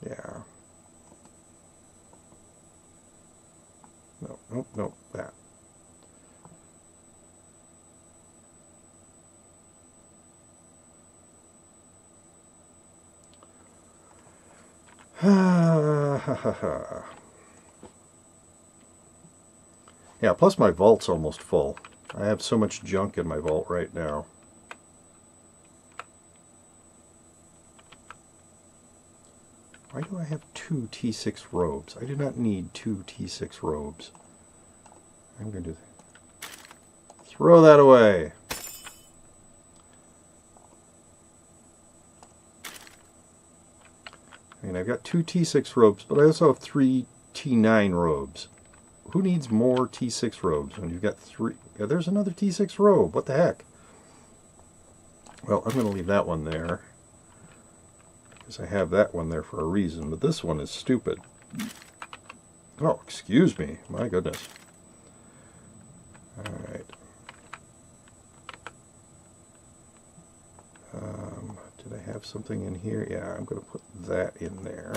yeah. No, that. Yeah, plus my vault's almost full. I have so much junk in my vault right now. Why do I have 2 T6 robes? I do not need 2 T6 robes. I'm going to throw that away. I mean, I've got 2 T6 robes, but I also have 3 T9 robes. Who needs more T6 robes when you've got 3? Yeah, there's another T6 robe. What the heck? Well, I'm going to leave that one there. I have that one there for a reason, but this one is stupid. Oh, excuse me. My goodness. Alright. Did I have something in here? Yeah, I'm going to put that in there.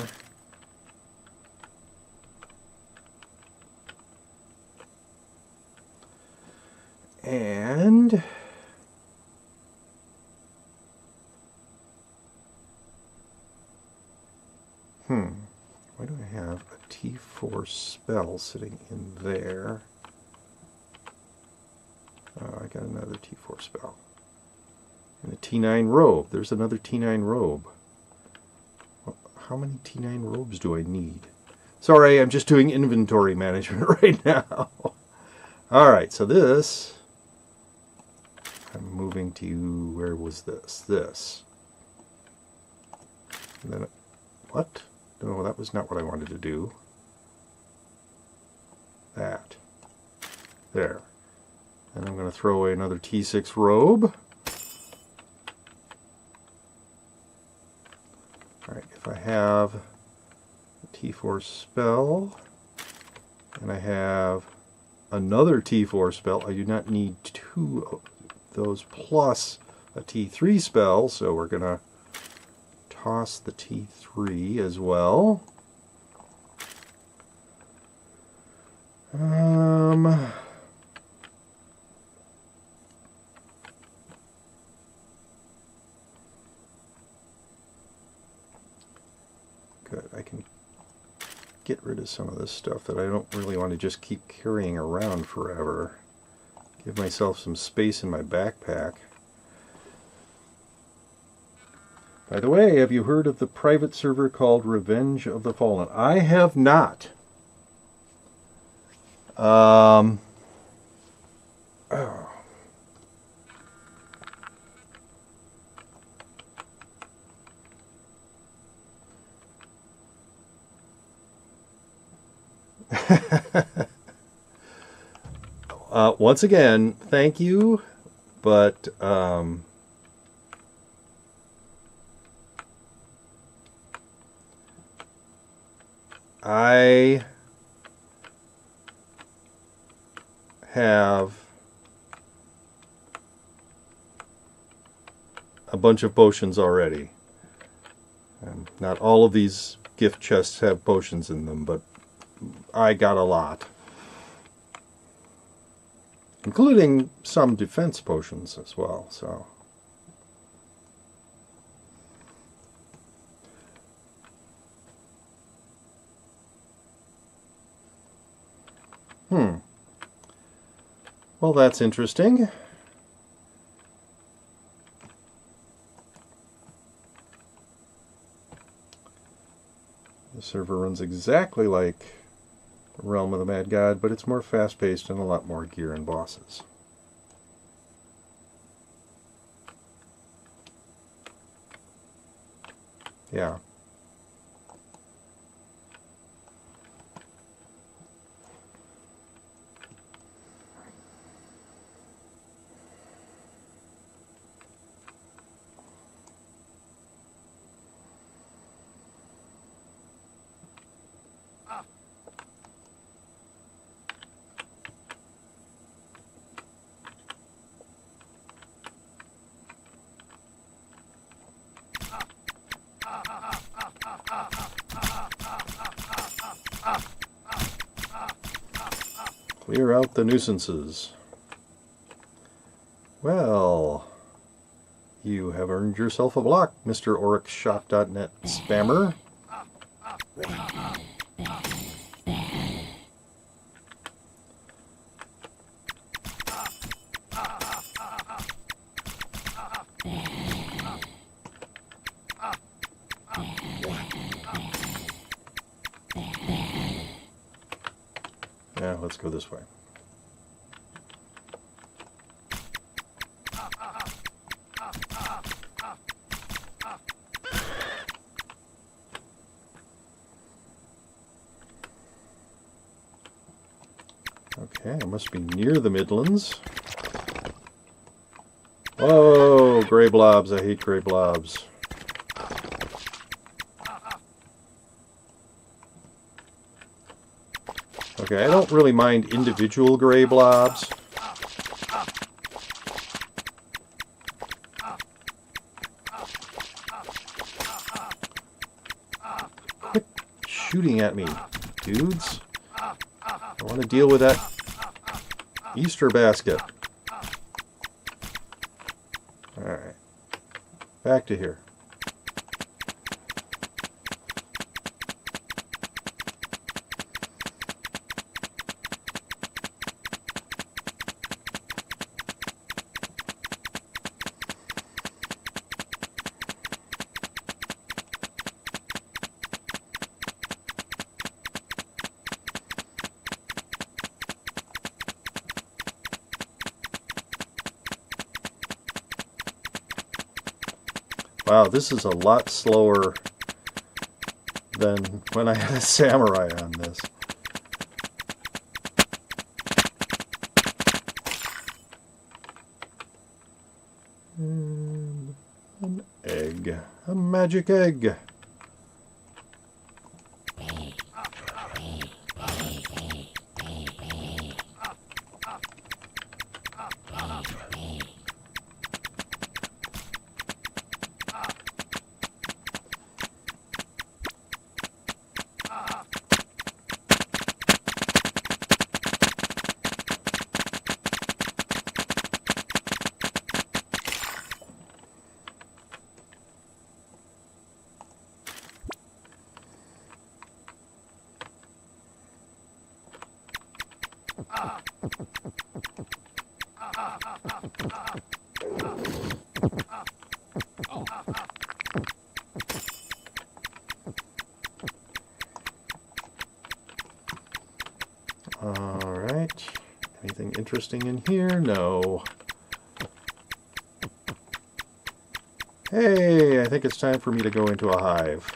And... why do I have a T4 spell sitting in there? Oh, I got another T4 spell. And a T9 robe. There's another T9 robe. Well, how many T9 robes do I need? Sorry, I'm just doing inventory management right now. All right, so this, I'm moving to, where was this? This. And then, what? No, that was not what I wanted to do. That. There. And I'm going to throw away another T6 robe. Alright, if I have a T4 spell, and I have another T4 spell, I do not need 2 of those plus a T3 spell, so we're going to toss the T3 as well. Good, I can get rid of some of this stuff that I don't really want to just keep carrying around forever. Give myself some space in my backpack. By the way, have you heard of the private server called Revenge of the Fallen? I have not. Oh. Once again, thank you, but I have a bunch of potions already. Not all of these gift chests have potions in them, but I got a lot. Including some defense potions as well, so. Well, that's interesting. The server runs exactly like Realm of the Mad God, but it's more fast-paced and a lot more gear and bosses. Yeah. Clear out the nuisances. Well, you have earned yourself a block, Mr. OryxShop.net spammer. Yeah, let's go this way. Okay, I must be near the Midlands. Oh, gray blobs. I hate gray blobs. Okay, I don't really mind individual gray blobs. Quit shooting at me, dudes. I want to deal with that Easter basket. Alright. Back to here. Wow, this is a lot slower than when I had a samurai on this. And an egg. A magic egg. Alright. Anything interesting in here? No. Hey, I think it's time for me to go into a hive.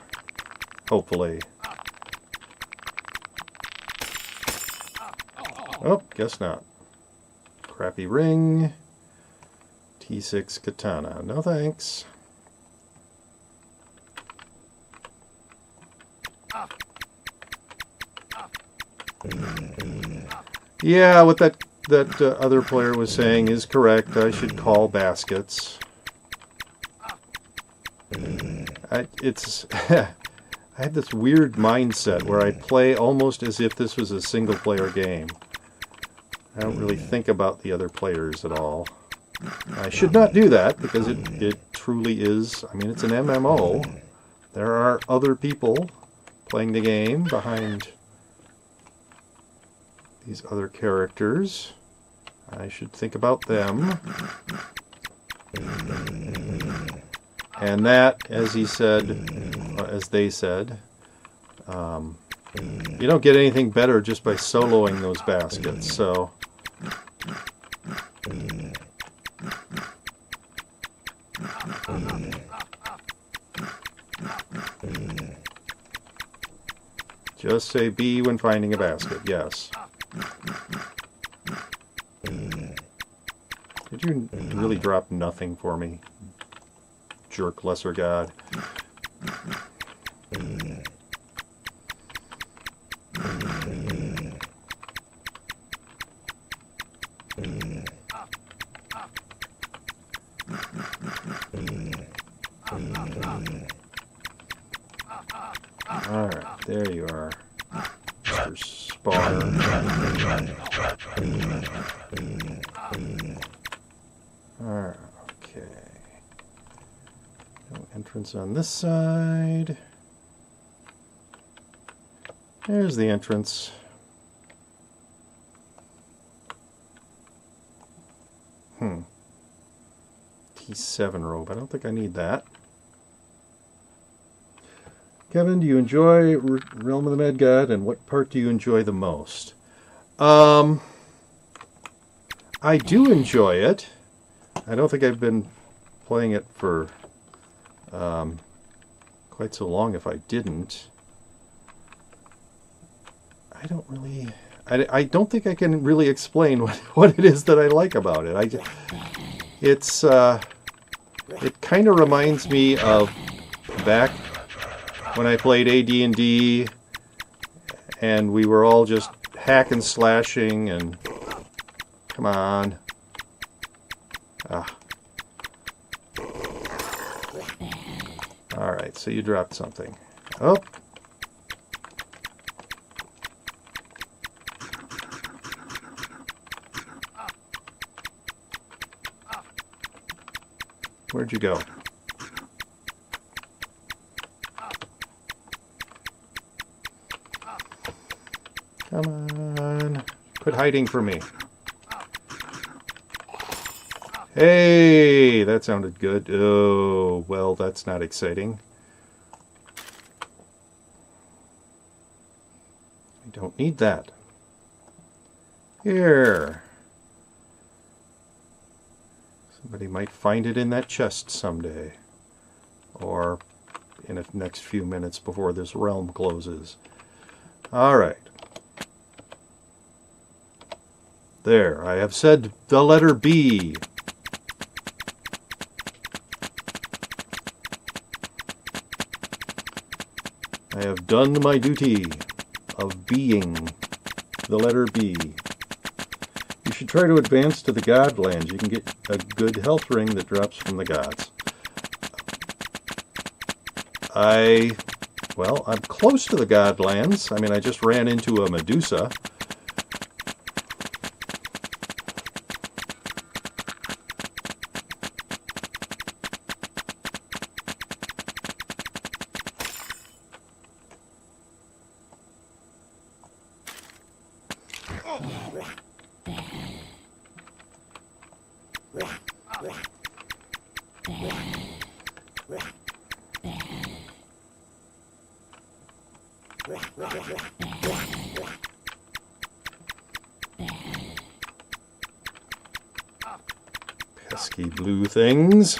Hopefully. Oh, guess not. Crappy ring. T6 katana. No thanks. Yeah, what that other player was saying is correct. I should call baskets. It's I have this weird mindset where I play almost as if this was a single-player game. I don't really think about the other players at all. I should not do that because it truly is. I mean, it's an MMO. There are other people playing the game behind these other characters. I should think about them. And that, as he said, as they said, you don't get anything better just by soloing those baskets. So, just say B when finding a basket. Yes. Did you really drop nothing for me? Jerk, lesser god. Alright, there you are, Mr. Spar. Alright, okay. No entrance on this side. There's the entrance. T7 robe. I don't think I need that. Kevin, do you enjoy Realm of the Mad God, and what part do you enjoy the most? I do enjoy it. I don't think I've been playing it for quite so long if I didn't. I don't really... I don't think I can really explain what it is that I like about it. It kind of reminds me of back when I played AD&D and we were all just hack and slashing and... Come on. Alright, so you dropped something. Oh! Where'd you go? Come on. Quit hiding from me. Hey, that sounded good. Oh, well, that's not exciting. I don't need that. Here. Somebody might find it in that chest someday. or in the next few minutes before this realm closes. Alright. There, I have said the letter B. I have done my duty of being the letter B. You should try to advance to the Godlands. You can get a good health ring that drops from the gods. Well, I'm close to the Godlands. I mean, I just ran into a Medusa. Pesky blue things.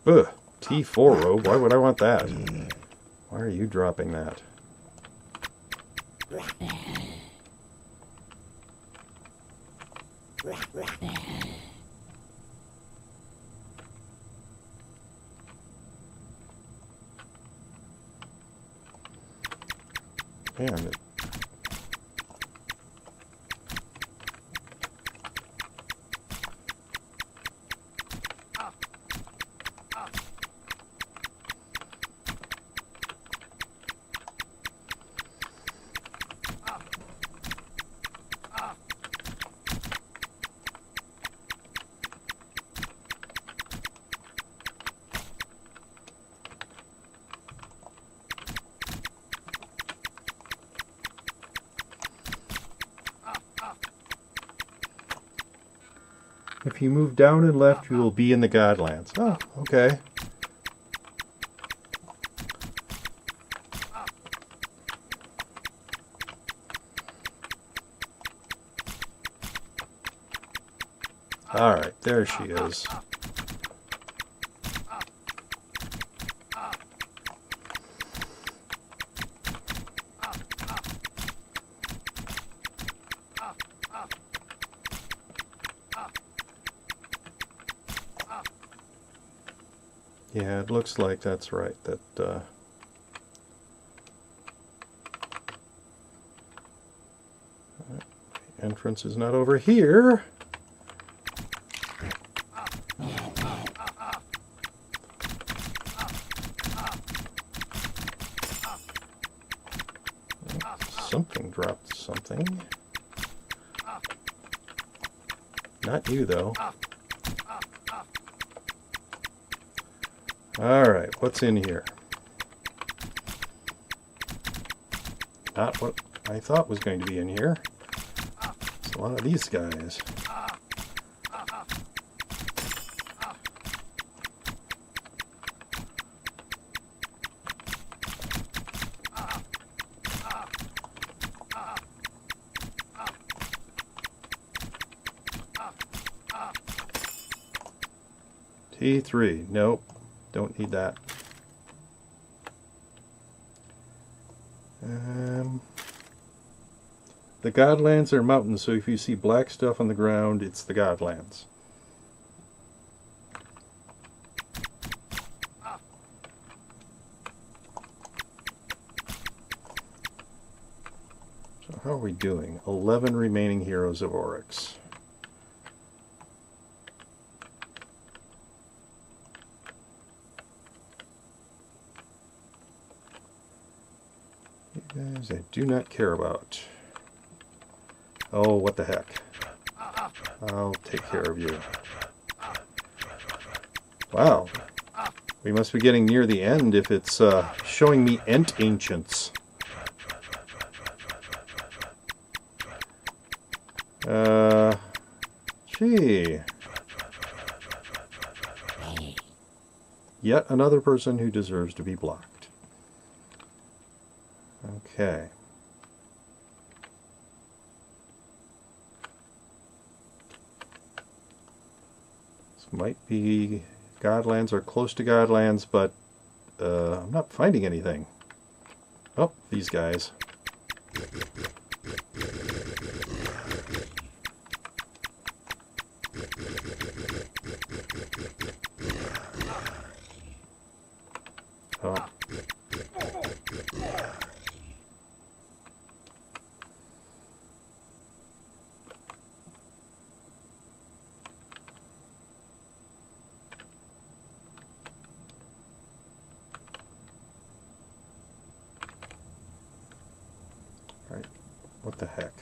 Ugh, T4 robe. Why would I want that? Why are you dropping that? Man, if you move down and left, you will be in the Godlands. Oh, okay. Alright, there she is. Yeah, it looks like that's right. That entrance is not over here. Something dropped something. Not you, though. Alright, what's in here? Not what I thought was going to be in here. It's a lot of these guys. T3, nope. Don't need that. The Godlands are mountains, so if you see black stuff on the ground, it's the Godlands. So how are we doing? 11 remaining heroes of Oryx. do not care about. Oh, what the heck. I'll take care of you. Wow. We must be getting near the end if it's showing me Ent Ancients. Gee. Yet another person who deserves to be blocked. Okay. This might be Godlands or close to Godlands, but I'm not finding anything. Oh, these guys. Oh. Right. What the heck?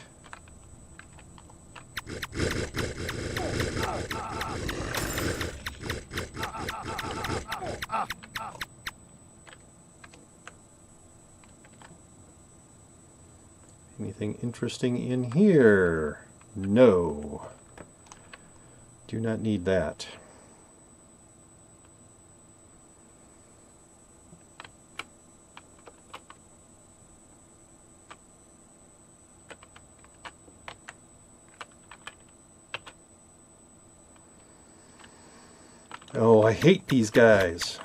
Anything interesting in here? No. Do not need that. Oh, I hate these guys.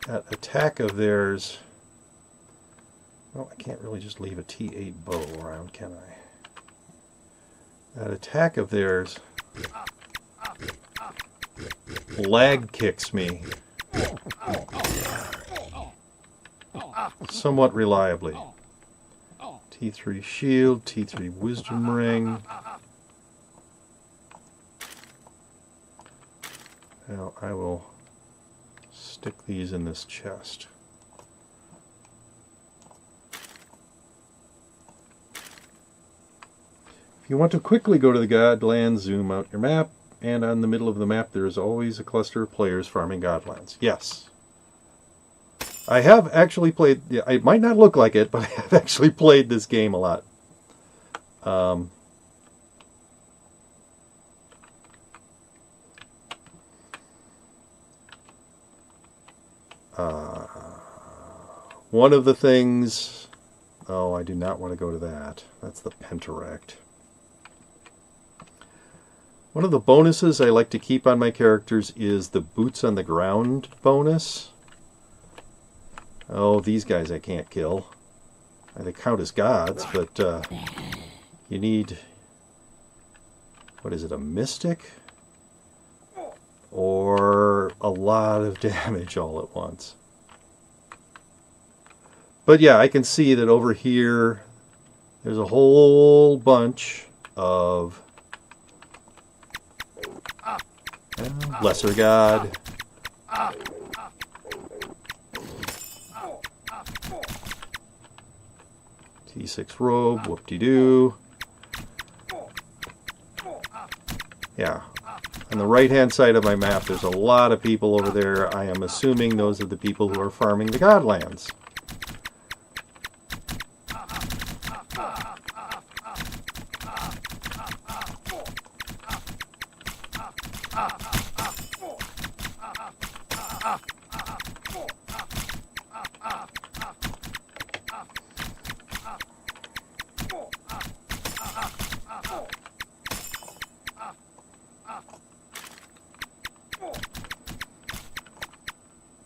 That attack of theirs. Well, I can't really just leave a T8 bow around, can I? That attack of theirs lag kicks me somewhat reliably. T3 shield, T3 wisdom ring. Now I will stick these in this chest. If you want to quickly go to the Godlands, zoom out your map, and on the middle of the map there is always a cluster of players farming Godlands. Yes. I have actually played, it might not look like it, but I have actually played this game a lot. One of the things... Oh, I do not want to go to that. That's the Pentarect. One of the bonuses I like to keep on my characters is the boots on the ground bonus. Oh, these guys I can't kill. They count as gods, but you need... What is it, a mystic? Or a lot of damage all at once. But yeah, I can see that over here there's a whole bunch of lesser god. T6 robe, whoop-de-doo. Yeah. On the right-hand side of my map, there's a lot of people over there. I am assuming those are the people who are farming the Godlands.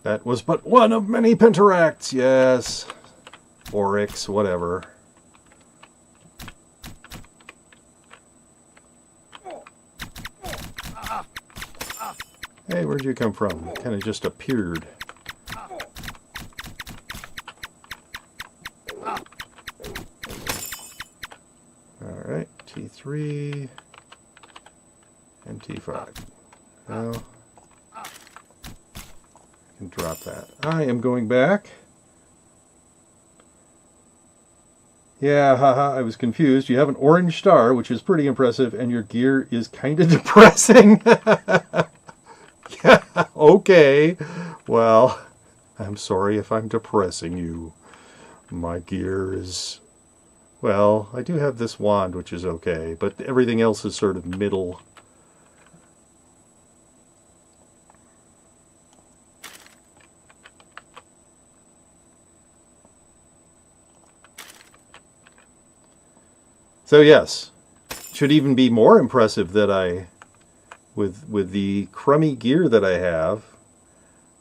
That was but one of many Pentaracts, yes. Oryx, whatever. Hey, where'd you come from? Kind of just appeared. Alright, T3 and T5. Well, and drop that. I am going back. Yeah, haha, I was confused. You have an orange star, which is pretty impressive, and your gear is kind of depressing. Yeah, okay. Well, I'm sorry if I'm depressing you. My gear is... Well, I do have this wand, which is okay, but everything else is sort of middle. So yes, should even be more impressive that I, with the crummy gear that I have,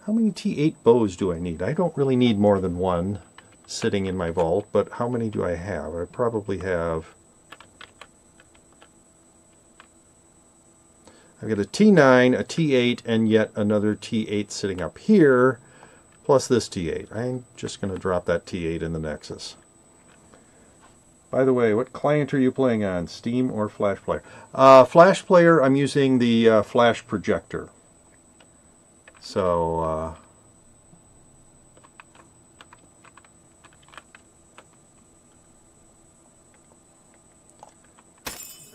how many T8 bows do I need? I don't really need more than one sitting in my vault, but how many do I have? I probably have... I've got a T9, a T8, and yet another T8 sitting up here, plus this T8. I'm just going to drop that T8 in the Nexus. By the way, what client are you playing on, Steam or Flash Player? Flash Player, I'm using the Flash Projector. So,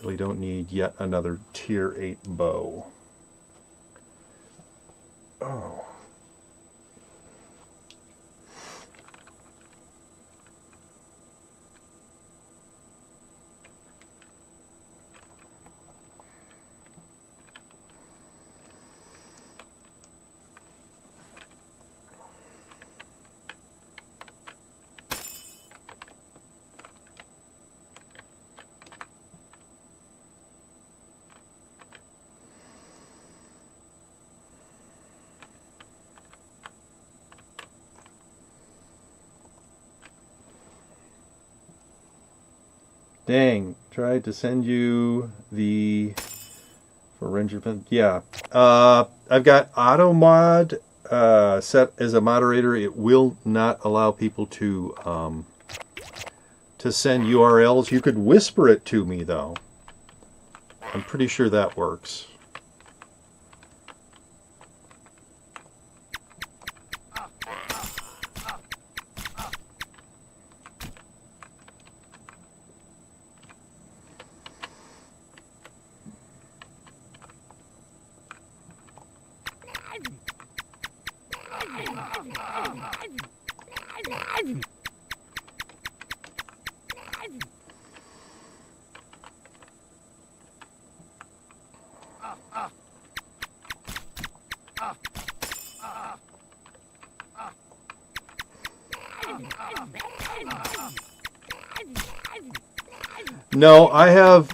really don't need yet another Tier 8 bow. Oh. Dang, tried to send you the for Ranger. Yeah, I've got auto mod set as a moderator. It will not allow people to send URLs. You could whisper it to me though. I'm pretty sure that works. No, I have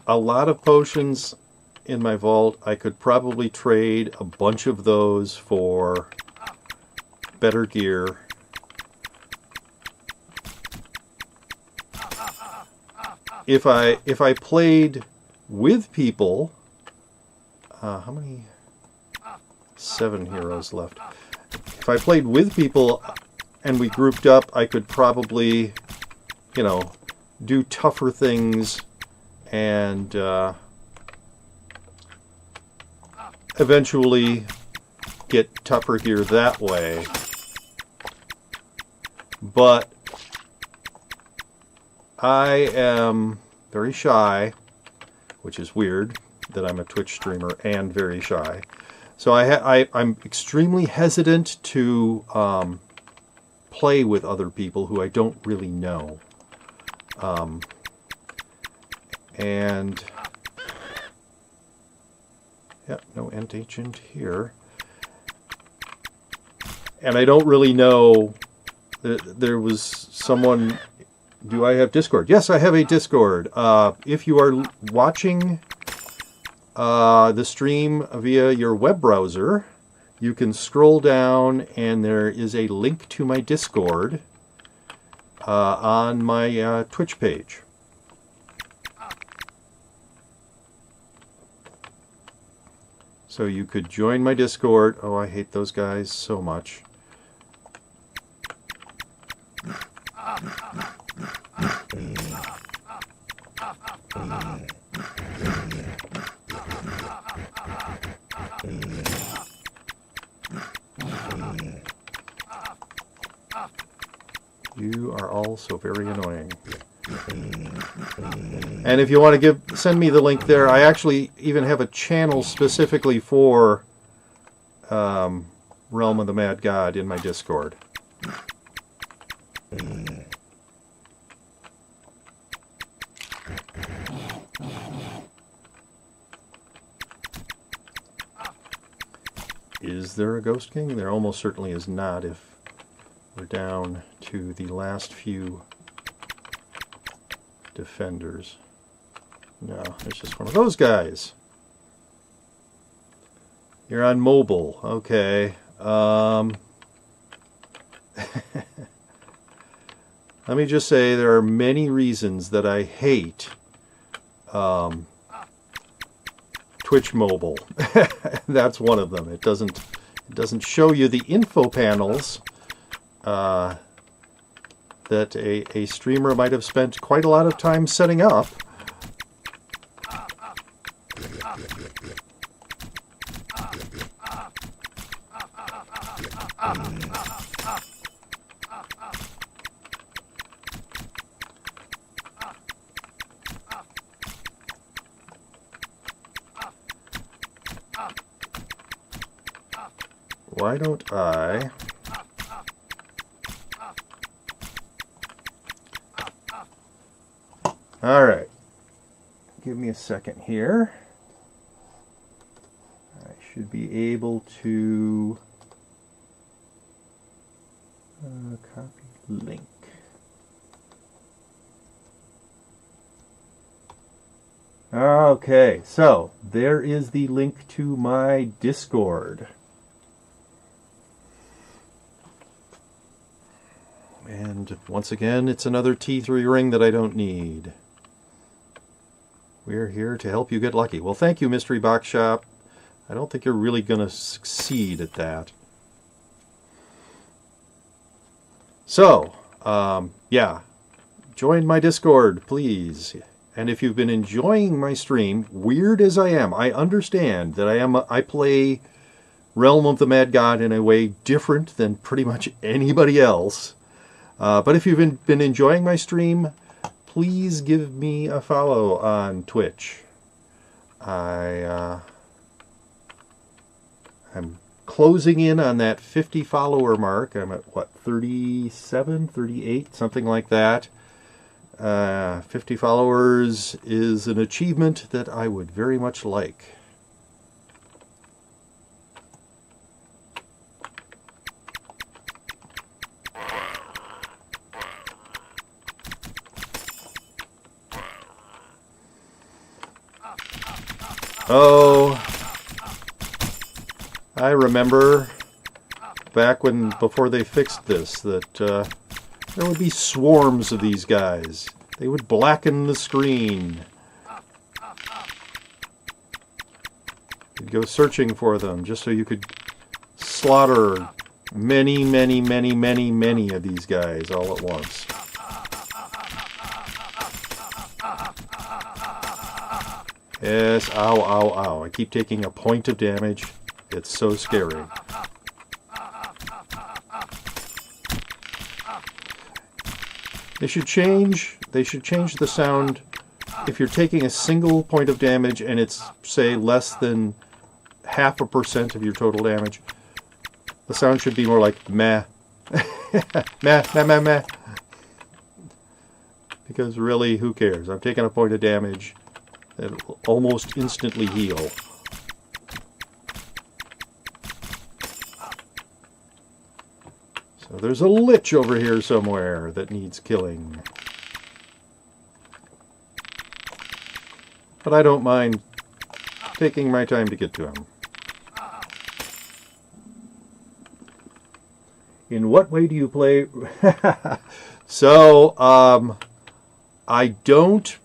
a lot of potions in my vault. I could probably trade a bunch of those for better gear. If I played with people, how many? 7 heroes left. If I played with people and we grouped up, I could probably, you know, do tougher things and eventually get tougher gear that way. But I am very shy, which is weird that I'm a Twitch streamer and very shy. So I'm extremely hesitant to play with other people who I don't really know. And yeah, no Ent Ancient here. And I don't really know. There was someone. Do I have Discord? Yes, I have a Discord. If you are watching the stream via your web browser, you can scroll down and there is a link to my Discord on my Twitch page. So you could join my Discord. Oh, I hate those guys so much. You are all so very annoying. And if you want to send me the link there, I actually even have a channel specifically for Realm of the Mad God in my Discord. Is there a Ghost King? There almost certainly is not if we're down to the last few defenders. No, there's just one of those guys. You're on mobile. Okay. Let me just say there are many reasons that I hate Twitch mobile. That's one of them. It doesn't show you the info panels that a streamer might have spent quite a lot of time setting up. Why don't I... Alright. Give me a second here. I should be able to copy link. Okay, so there is the link to my Discord. And once again, it's another T3 ring that I don't need. We're here to help you get lucky. Well, thank you, Mystery Box Shop. I don't think you're really going to succeed at that. So, yeah, join my Discord, please. And if you've been enjoying my stream, weird as I am, I understand that I play Realm of the Mad God in a way different than pretty much anybody else. But if you've been enjoying my stream, please give me a follow on Twitch. I'm closing in on that 50 follower mark. I'm at, what, 37, 38, something like that. 50 followers is an achievement that I would very much like. Oh, I remember back before they fixed this, that there would be swarms of these guys. They would blacken the screen. You'd go searching for them just so you could slaughter many, many, many, many, many of these guys all at once. Yes, ow, ow, ow. I keep taking a point of damage. It's so scary. They should change the sound. If you're taking a single point of damage and it's, say, less than 0.5% of your total damage, the sound should be more like meh. Meh, meh, meh, meh. Because really, who cares? I'm taking a point of damage that will almost instantly heal. So there's a lich over here somewhere that needs killing. But I don't mind taking my time to get to him. In what way do you play? So, I don't...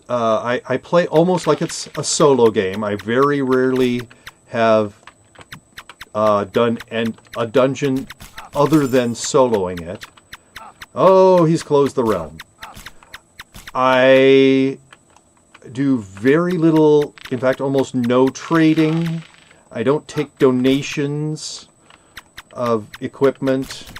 I play almost like it's a solo game. I very rarely have done a dungeon other than soloing it. Oh, he's closed the realm. I do very little, in fact, almost no trading. I don't take donations of equipment.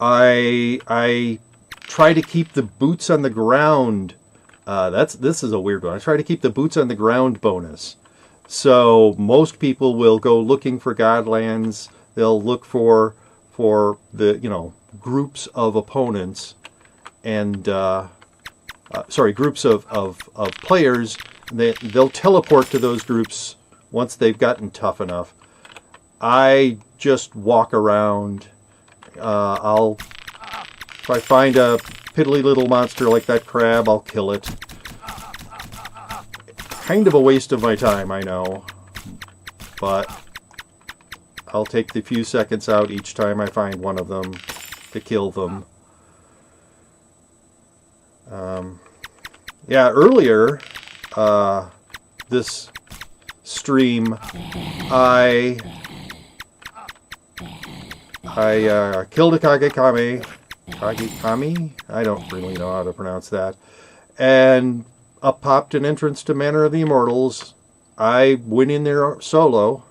I try to keep the boots on the ground. This is a weird one. I try to keep the boots on the ground bonus. So most people will go looking for Godlands. They'll look for the groups of opponents and groups of players. They'll teleport to those groups once they've gotten tough enough. I just walk around. If I find a piddly little monster like that crab, I'll kill it. Kind of a waste of my time, I know, but I'll take the few seconds out each time I find one of them to kill them. Earlier this stream, I killed a Kagekami. I don't really know how to pronounce that. And up popped an entrance to Manor of the Immortals. I went in there solo,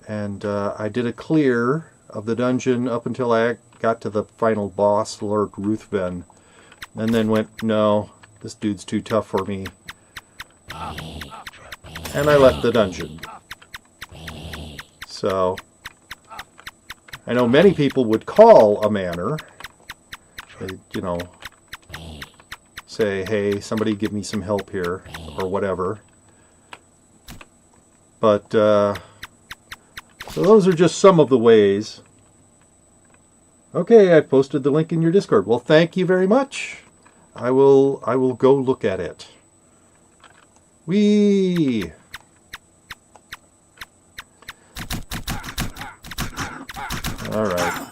and I did a clear of the dungeon up until I got to the final boss, Lord Ruthven, and then went, no, this dude's too tough for me. And I left the dungeon. So, I know many people would call a manor. They, say, hey, somebody give me some help here, or whatever. But, so those are just some of the ways. Okay, I posted the link in your Discord. Well, thank you very much. I will go look at it. Whee! All right.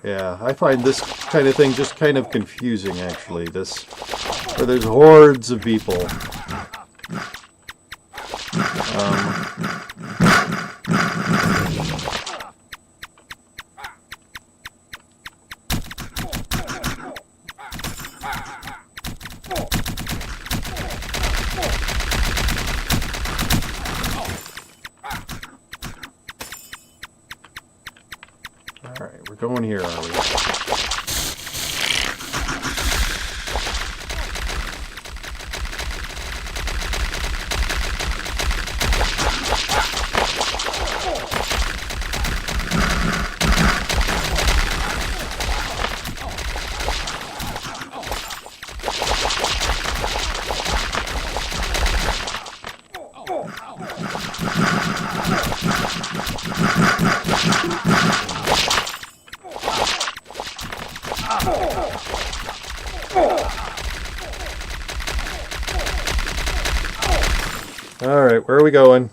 Yeah, I find this kind of thing just kind of confusing, actually. Where there's hordes of people. Alright, we're going here, are we? Alright, where are we going?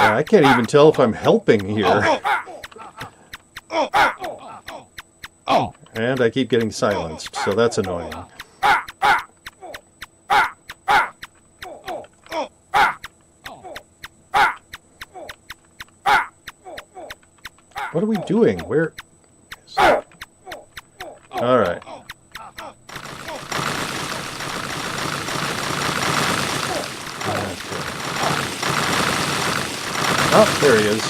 I can't even tell if I'm helping here. And I keep getting silenced, so that's annoying. What are we doing? Where? All right. Oh, there he is.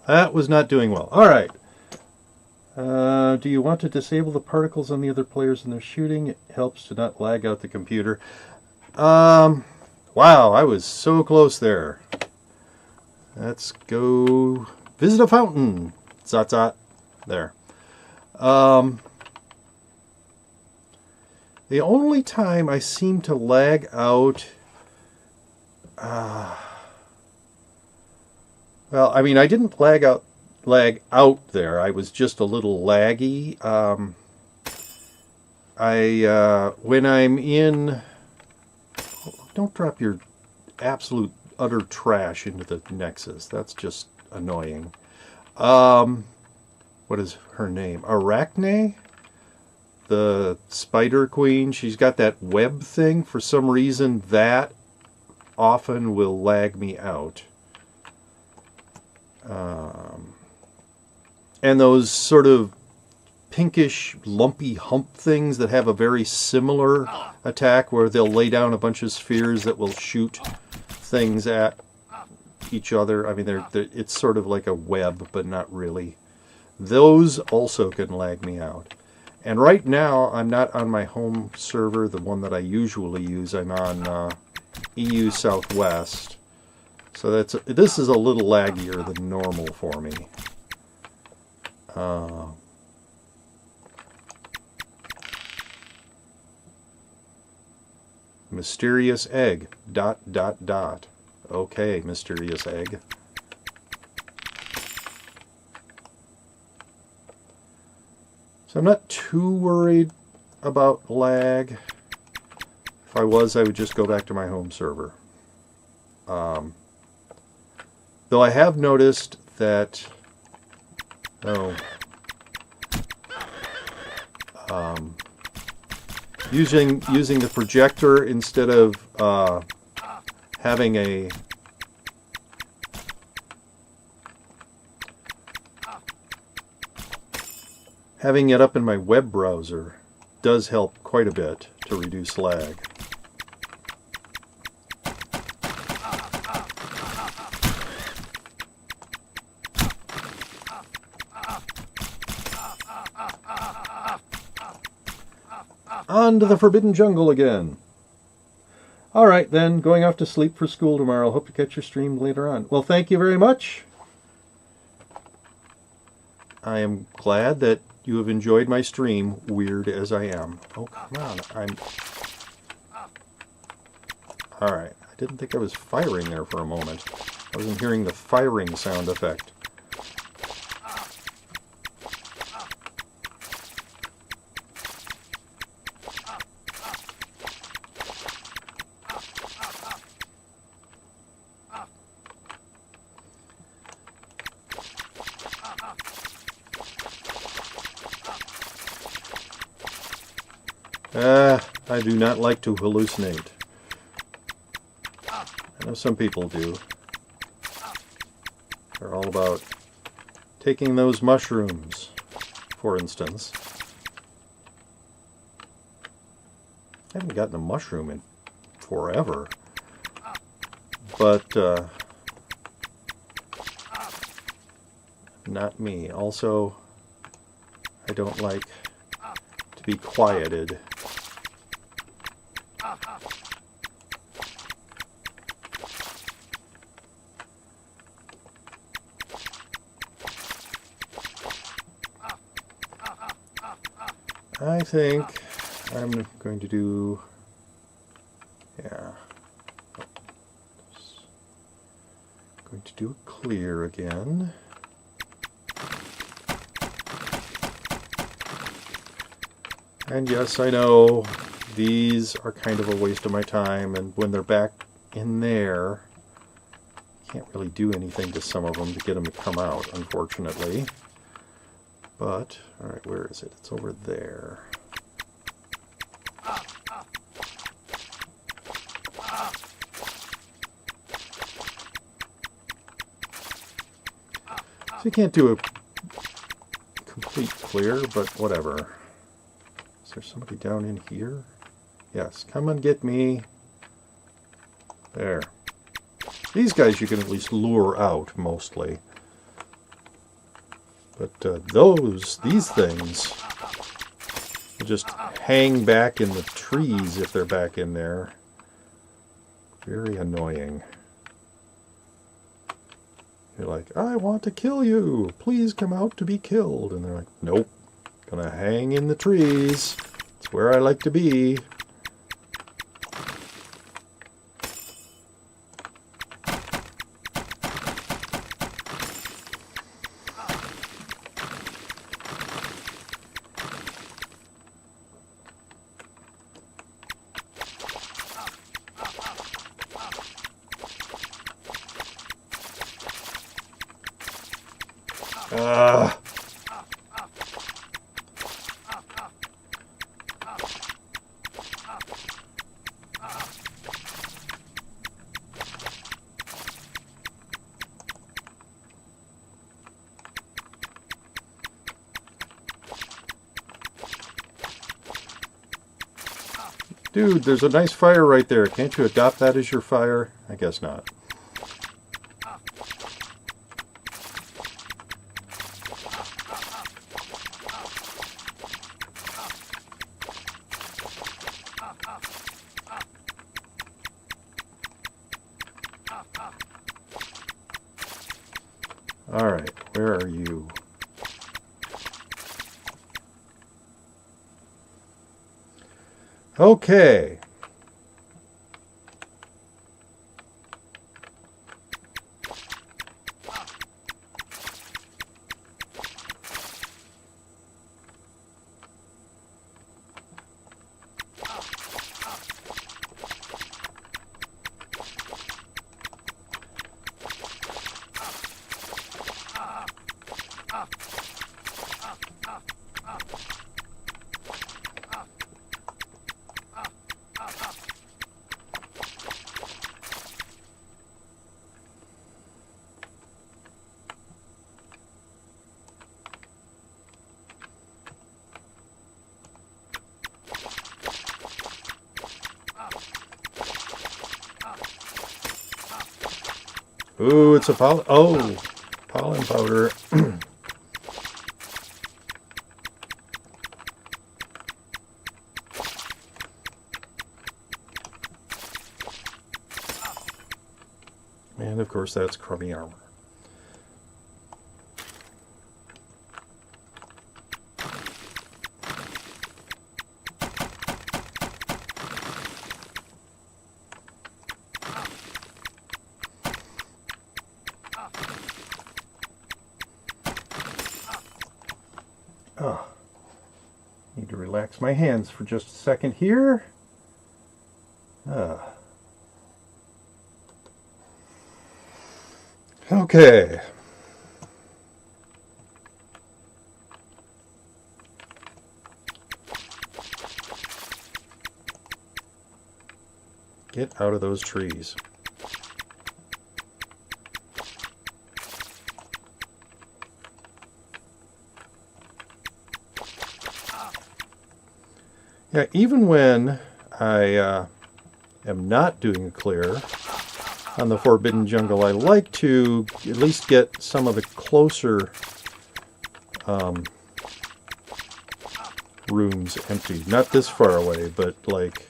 That was not doing well. All right. Do you want to disable the particles on the other players in their shooting? It helps to not lag out the computer. Wow, I was so close there. Let's go visit a fountain. Zot zot. There. The only time I seem to lag out... well, I mean, I didn't lag out there. I was just a little laggy. When I'm in... Don't drop your absolute utter trash into the Nexus. That's just annoying. What is her name? Arachne? The Spider Queen. She's got that web thing. For some reason, that often will lag me out. And those sort of pinkish, lumpy hump things that have a very similar attack where they'll lay down a bunch of spheres that will shoot things at each other. I mean, it's sort of like a web, but not really. Those also can lag me out. And right now, I'm not on my home server, the one that I usually use. I'm on EU Southwest. So this is a little laggier than normal for me. Mysterious egg. ... Okay, mysterious egg. So I'm not too worried about lag. If I was, I would just go back to my home server. Though I have noticed that... using the projector instead of having it up in my web browser does help quite a bit to reduce lag. On to the Forbidden Jungle again. Alright then, going off to sleep for school tomorrow. Hope to catch your stream later on. Well, thank you very much. I am glad that you have enjoyed my stream, weird as I am. Oh, come on. Alright, I didn't think I was firing there for a moment. I wasn't hearing the firing sound effect. I do not like to hallucinate. I know some people do. They're all about taking those mushrooms, for instance. I haven't gotten a mushroom in forever. But, not me. Also, I don't like to be quieted. I think I'm going to do, going to do a clear again. And yes, I know these are kind of a waste of my time, and when they're back in there, can't really do anything to some of them to get them to come out, unfortunately. But, alright, where is it? It's over there. So you can't do a complete clear, but whatever. Is there somebody down in here? Yes, come and get me. There. These guys you can at least lure out, mostly. But these things just hang back in the trees if they're back in there. Very annoying. You're like, I want to kill you. Please come out to be killed. And they're like, nope. Gonna hang in the trees. It's where I like to be. Dude, there's a nice fire right there. Can't you adopt that as your fire? I guess not. All right, where are you? Okay. Ooh, it's a pollen. Oh, pollen powder. And of course, that's crummy armor. Oh, need to relax my hands for just a second here. Okay. Get out of those trees. Yeah, even when I am not doing a clear on the Forbidden Jungle, I like to at least get some of the closer rooms empty. Not this far away, but like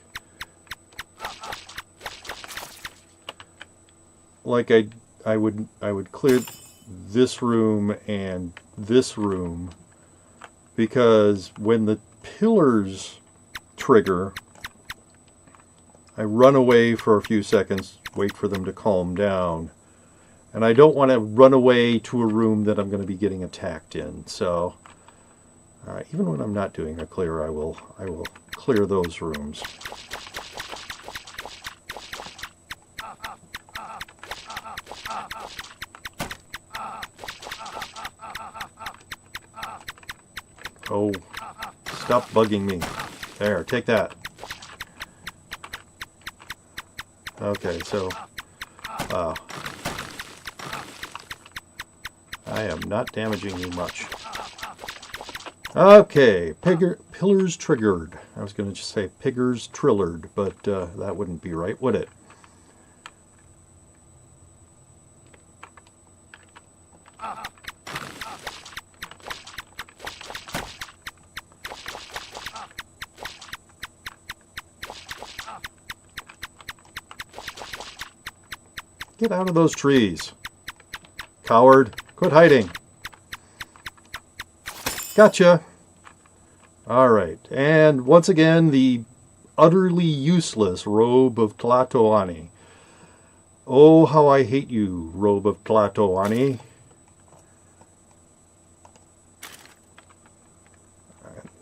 I would clear this room and this room, because when the pillars trigger, I run away for a few seconds, wait for them to calm down, and I don't want to run away to a room that I'm going to be getting attacked in. So even when I'm not doing a clear, I will clear those rooms. Oh, stop bugging me. There, take that. Okay, so I am not damaging you much. Okay, pillars triggered. I was going to just say piggers trillered, but that wouldn't be right, would it? Get out of those trees. Coward, quit hiding. Gotcha. Alright, and once again, the utterly useless Robe of Tlatoani. Oh, how I hate you, Robe of Tlatoani.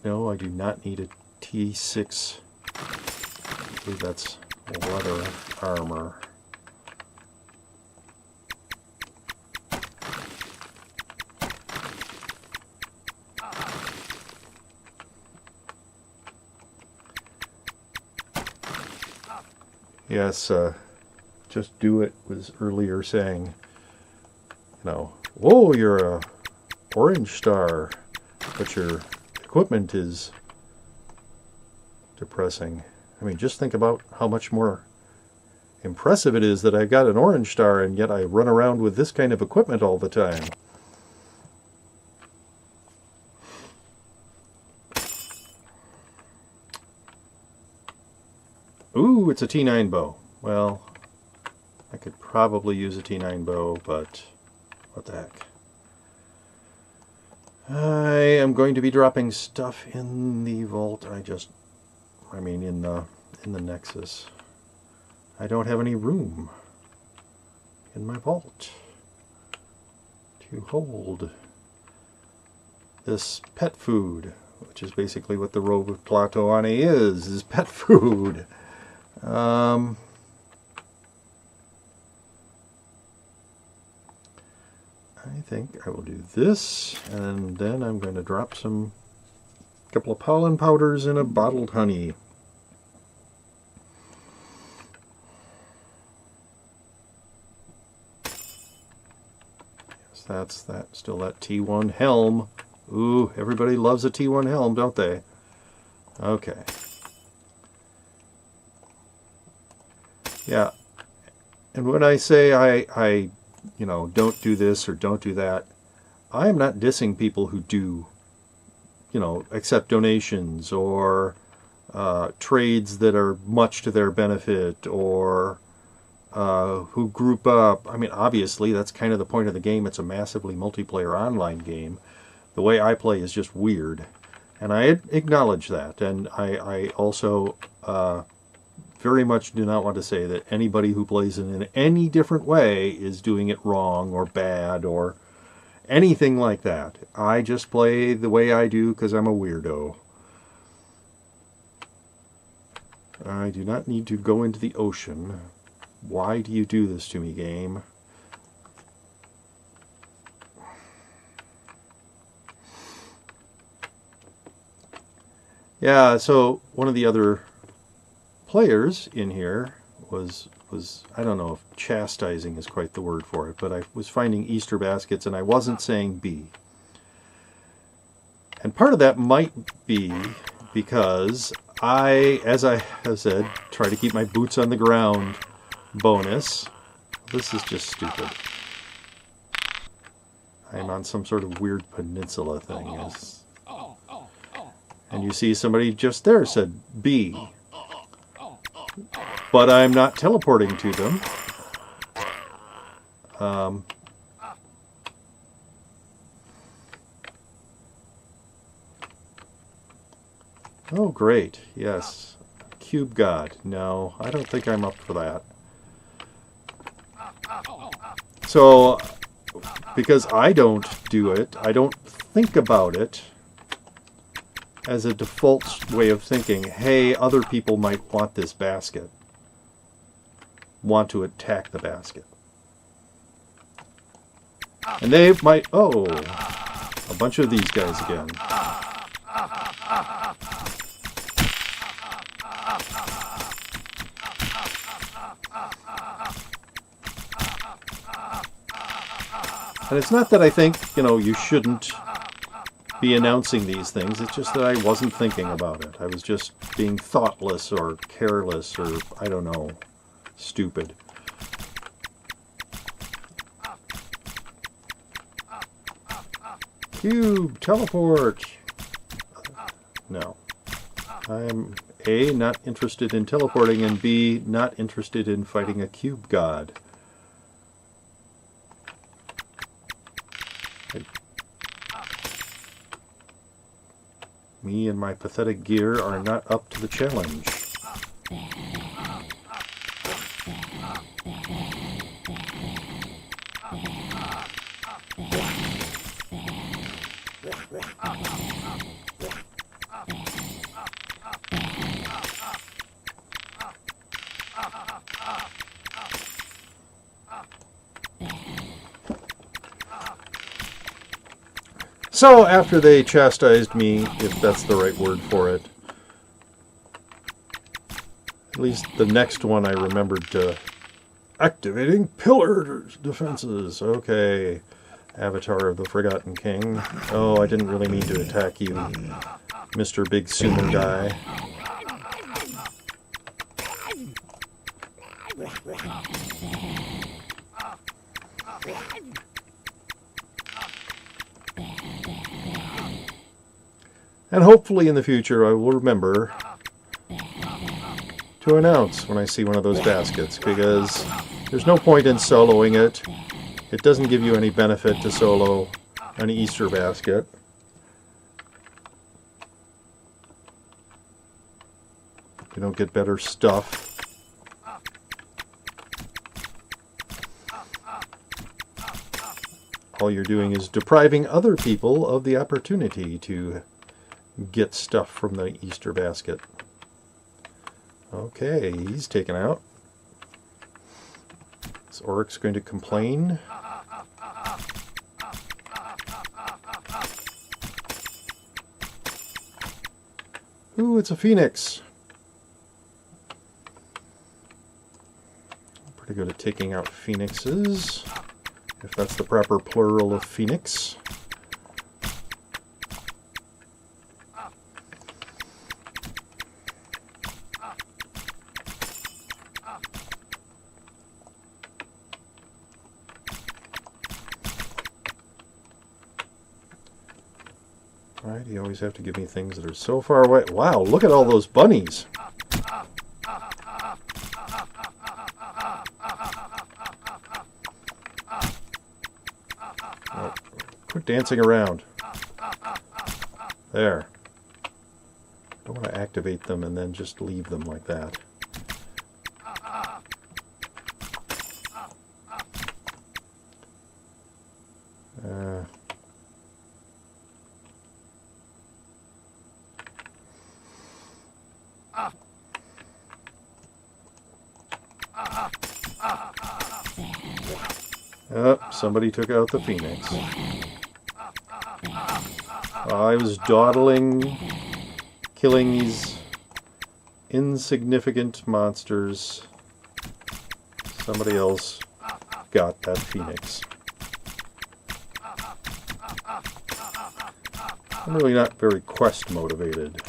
No, I do not need a T6. I believe that's leather armor. Yes, just do it was earlier saying, whoa, you're a orange star, but your equipment is depressing. I mean, just think about how much more impressive it is that I got an orange star and yet I run around with this kind of equipment all the time. Ooh, it's a T9 bow. Well, I could probably use a T9 bow, but what the heck. I am going to be dropping stuff in the vault. In the Nexus. I don't have any room in my vault to hold this pet food, which is basically what the Robe of Tlatoani is pet food. I think I will do this, and then I'm going to drop a couple of pollen powders in a bottled honey. Yes, that's that. Still that T1 helm. Ooh, everybody loves a T1 helm, don't they? Okay. Yeah, and when I say I don't do this or don't do that, I am not dissing people who do, accept donations or trades that are much to their benefit, or who group up. I mean, obviously, that's kind of the point of the game. It's a massively multiplayer online game. The way I play is just weird, and I acknowledge that, and I also very much do not want to say that anybody who plays it in any different way is doing it wrong or bad or anything like that. I just play the way I do because I'm a weirdo. I do not need to go into the ocean. Why do you do this to me, game? Yeah, so one of the other players in here was I don't know if chastising is quite the word for it, but I was finding Easter baskets and I wasn't saying B. And part of that might be because as I have said, try to keep my boots on the ground bonus. This is just stupid. I'm on some sort of weird peninsula thing. And you see somebody just there said B. But I'm not teleporting to them. Oh, great. Yes. Cube God. No, I don't think I'm up for that. So, because I don't do it, I don't think about it as a default way of thinking, hey, other people might want this basket. Want to attack the basket. And they might... Oh, a bunch of these guys again. And it's not that I think, you shouldn't be announcing these things. It's just that I wasn't thinking about it. I was just being thoughtless or careless or, I don't know, stupid. Cube, teleport! No. I'm A, not interested in teleporting, and B, not interested in fighting a cube god. Me and my pathetic gear are not up to the challenge. So after they chastised me, if that's the right word for it, at least the next one I remembered to activating pillar defenses. Okay, Avatar of the Forgotten King. Oh, I didn't really mean to attack you, Mr. Big Sumo guy. And hopefully in the future I will remember to announce when I see one of those baskets, because there's no point in soloing it. It doesn't give you any benefit to solo an Easter basket. You don't get better stuff. All you're doing is depriving other people of the opportunity to get stuff from the Easter basket. Okay, he's taken out. Is Oryx going to complain? Ooh, it's a phoenix. I'm pretty good at taking out phoenixes, if that's the proper plural of phoenix. Right, you always have to give me things that are so far away. Wow, look at all those bunnies. Oh, quit dancing around. There. I don't want to activate them and then just leave them like that. Somebody took out the phoenix. I was dawdling, killing these insignificant monsters. Somebody else got that phoenix. I'm really not very quest motivated.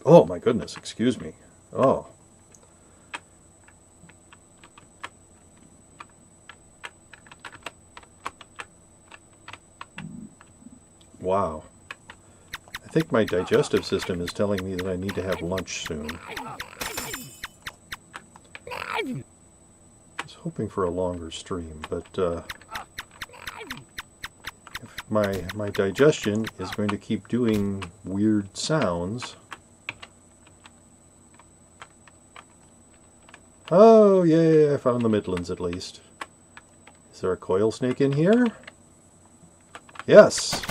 Oh my goodness, excuse me. Oh. Wow. I think my digestive system is telling me that I need to have lunch soon. I was hoping for a longer stream, but if my digestion is going to keep doing weird sounds. Oh, yay, I found the Midlands at least. Is there a coil snake in here? Yes.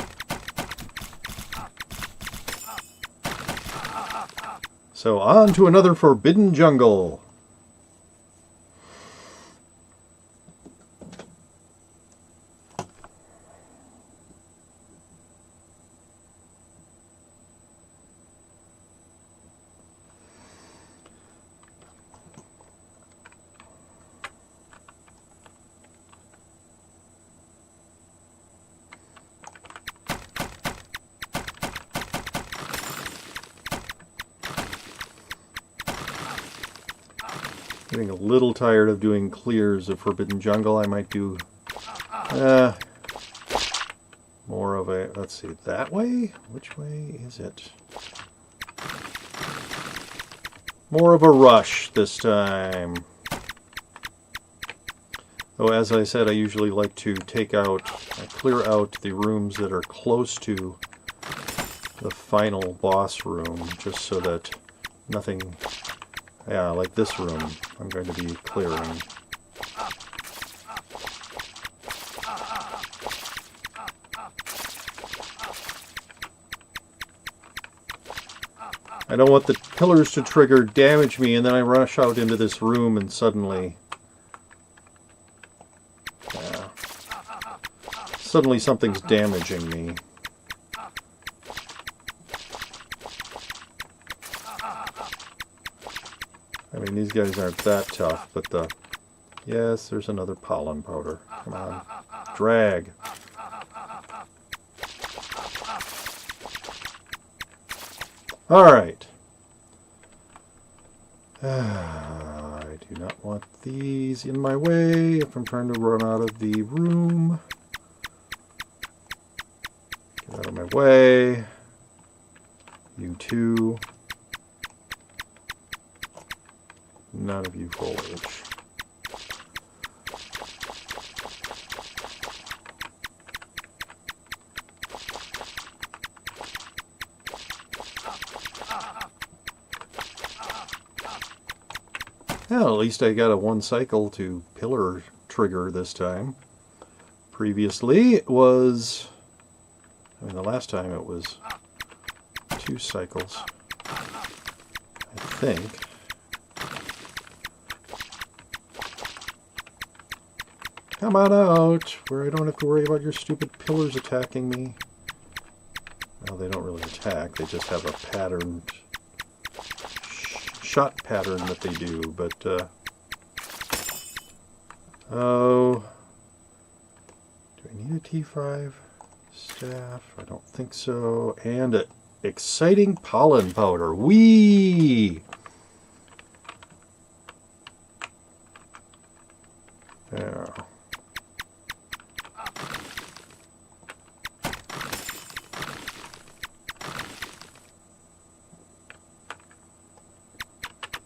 So on to another forbidden jungle. Getting a little tired of doing clears of Forbidden Jungle. I might do more of a, let's see, that way? Which way is it? More of a rush this time. Though, as I said, I usually like to clear out the rooms that are close to the final boss room, just so that nothing, yeah, like this room, I'm going to be clearing. I don't want the pillars to trigger damage me, and then I rush out into this room and suddenly... yeah, suddenly something's damaging me. I mean, these guys aren't that tough, but the... yes, there's another pollen powder. Come on. Drag. Alright. I do not want these in my way if I'm trying to run out of the room. Get out of my way. You too. None of you foliage. Well, at least I got a 1 cycle to pillar trigger this time. Previously it was, I mean, the last time it was 2 cycles, I think. Come on out, where I don't have to worry about your stupid pillars attacking me. Well, they don't really attack, they just have a patterned shot pattern that they do, but oh, do I need a T5 staff? I don't think so. And an exciting pollen powder. Whee! There.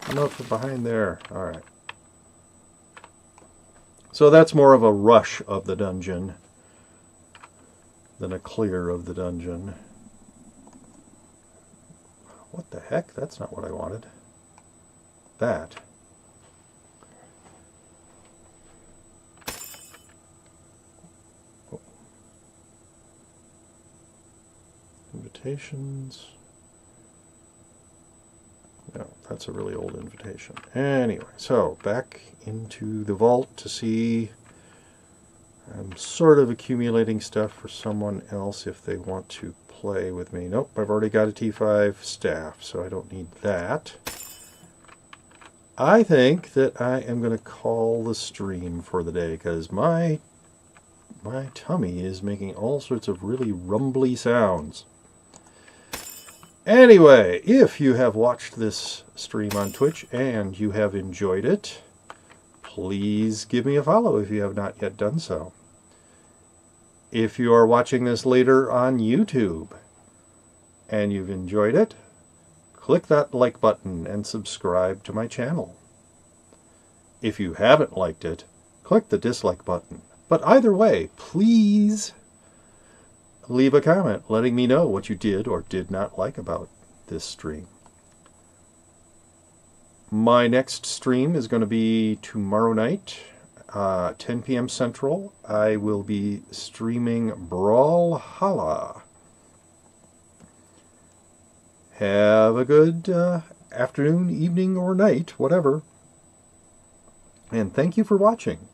Come out from behind there. Alright. So that's more of a rush of the dungeon than a clear of the dungeon. What the heck? That's not what I wanted. That. Oh. Invitations. No, that's a really old invitation. Anyway, so back into the vault to see. I'm sort of accumulating stuff for someone else if they want to play with me. Nope, I've already got a T5 staff, so I don't need that. I think that I am going to call the stream for the day because my tummy is making all sorts of really rumbly sounds. Anyway, if you have watched this stream on Twitch and you have enjoyed it, please give me a follow if you have not yet done so. If you are watching this later on YouTube and you've enjoyed it, click that like button and subscribe to my channel. If you haven't liked it, click the dislike button. But either way, please leave a comment letting me know what you did or did not like about this stream. My next stream is going to be tomorrow night, 10 p.m. Central. I will be streaming Brawlhalla. Have a good afternoon, evening, or night, whatever. And thank you for watching.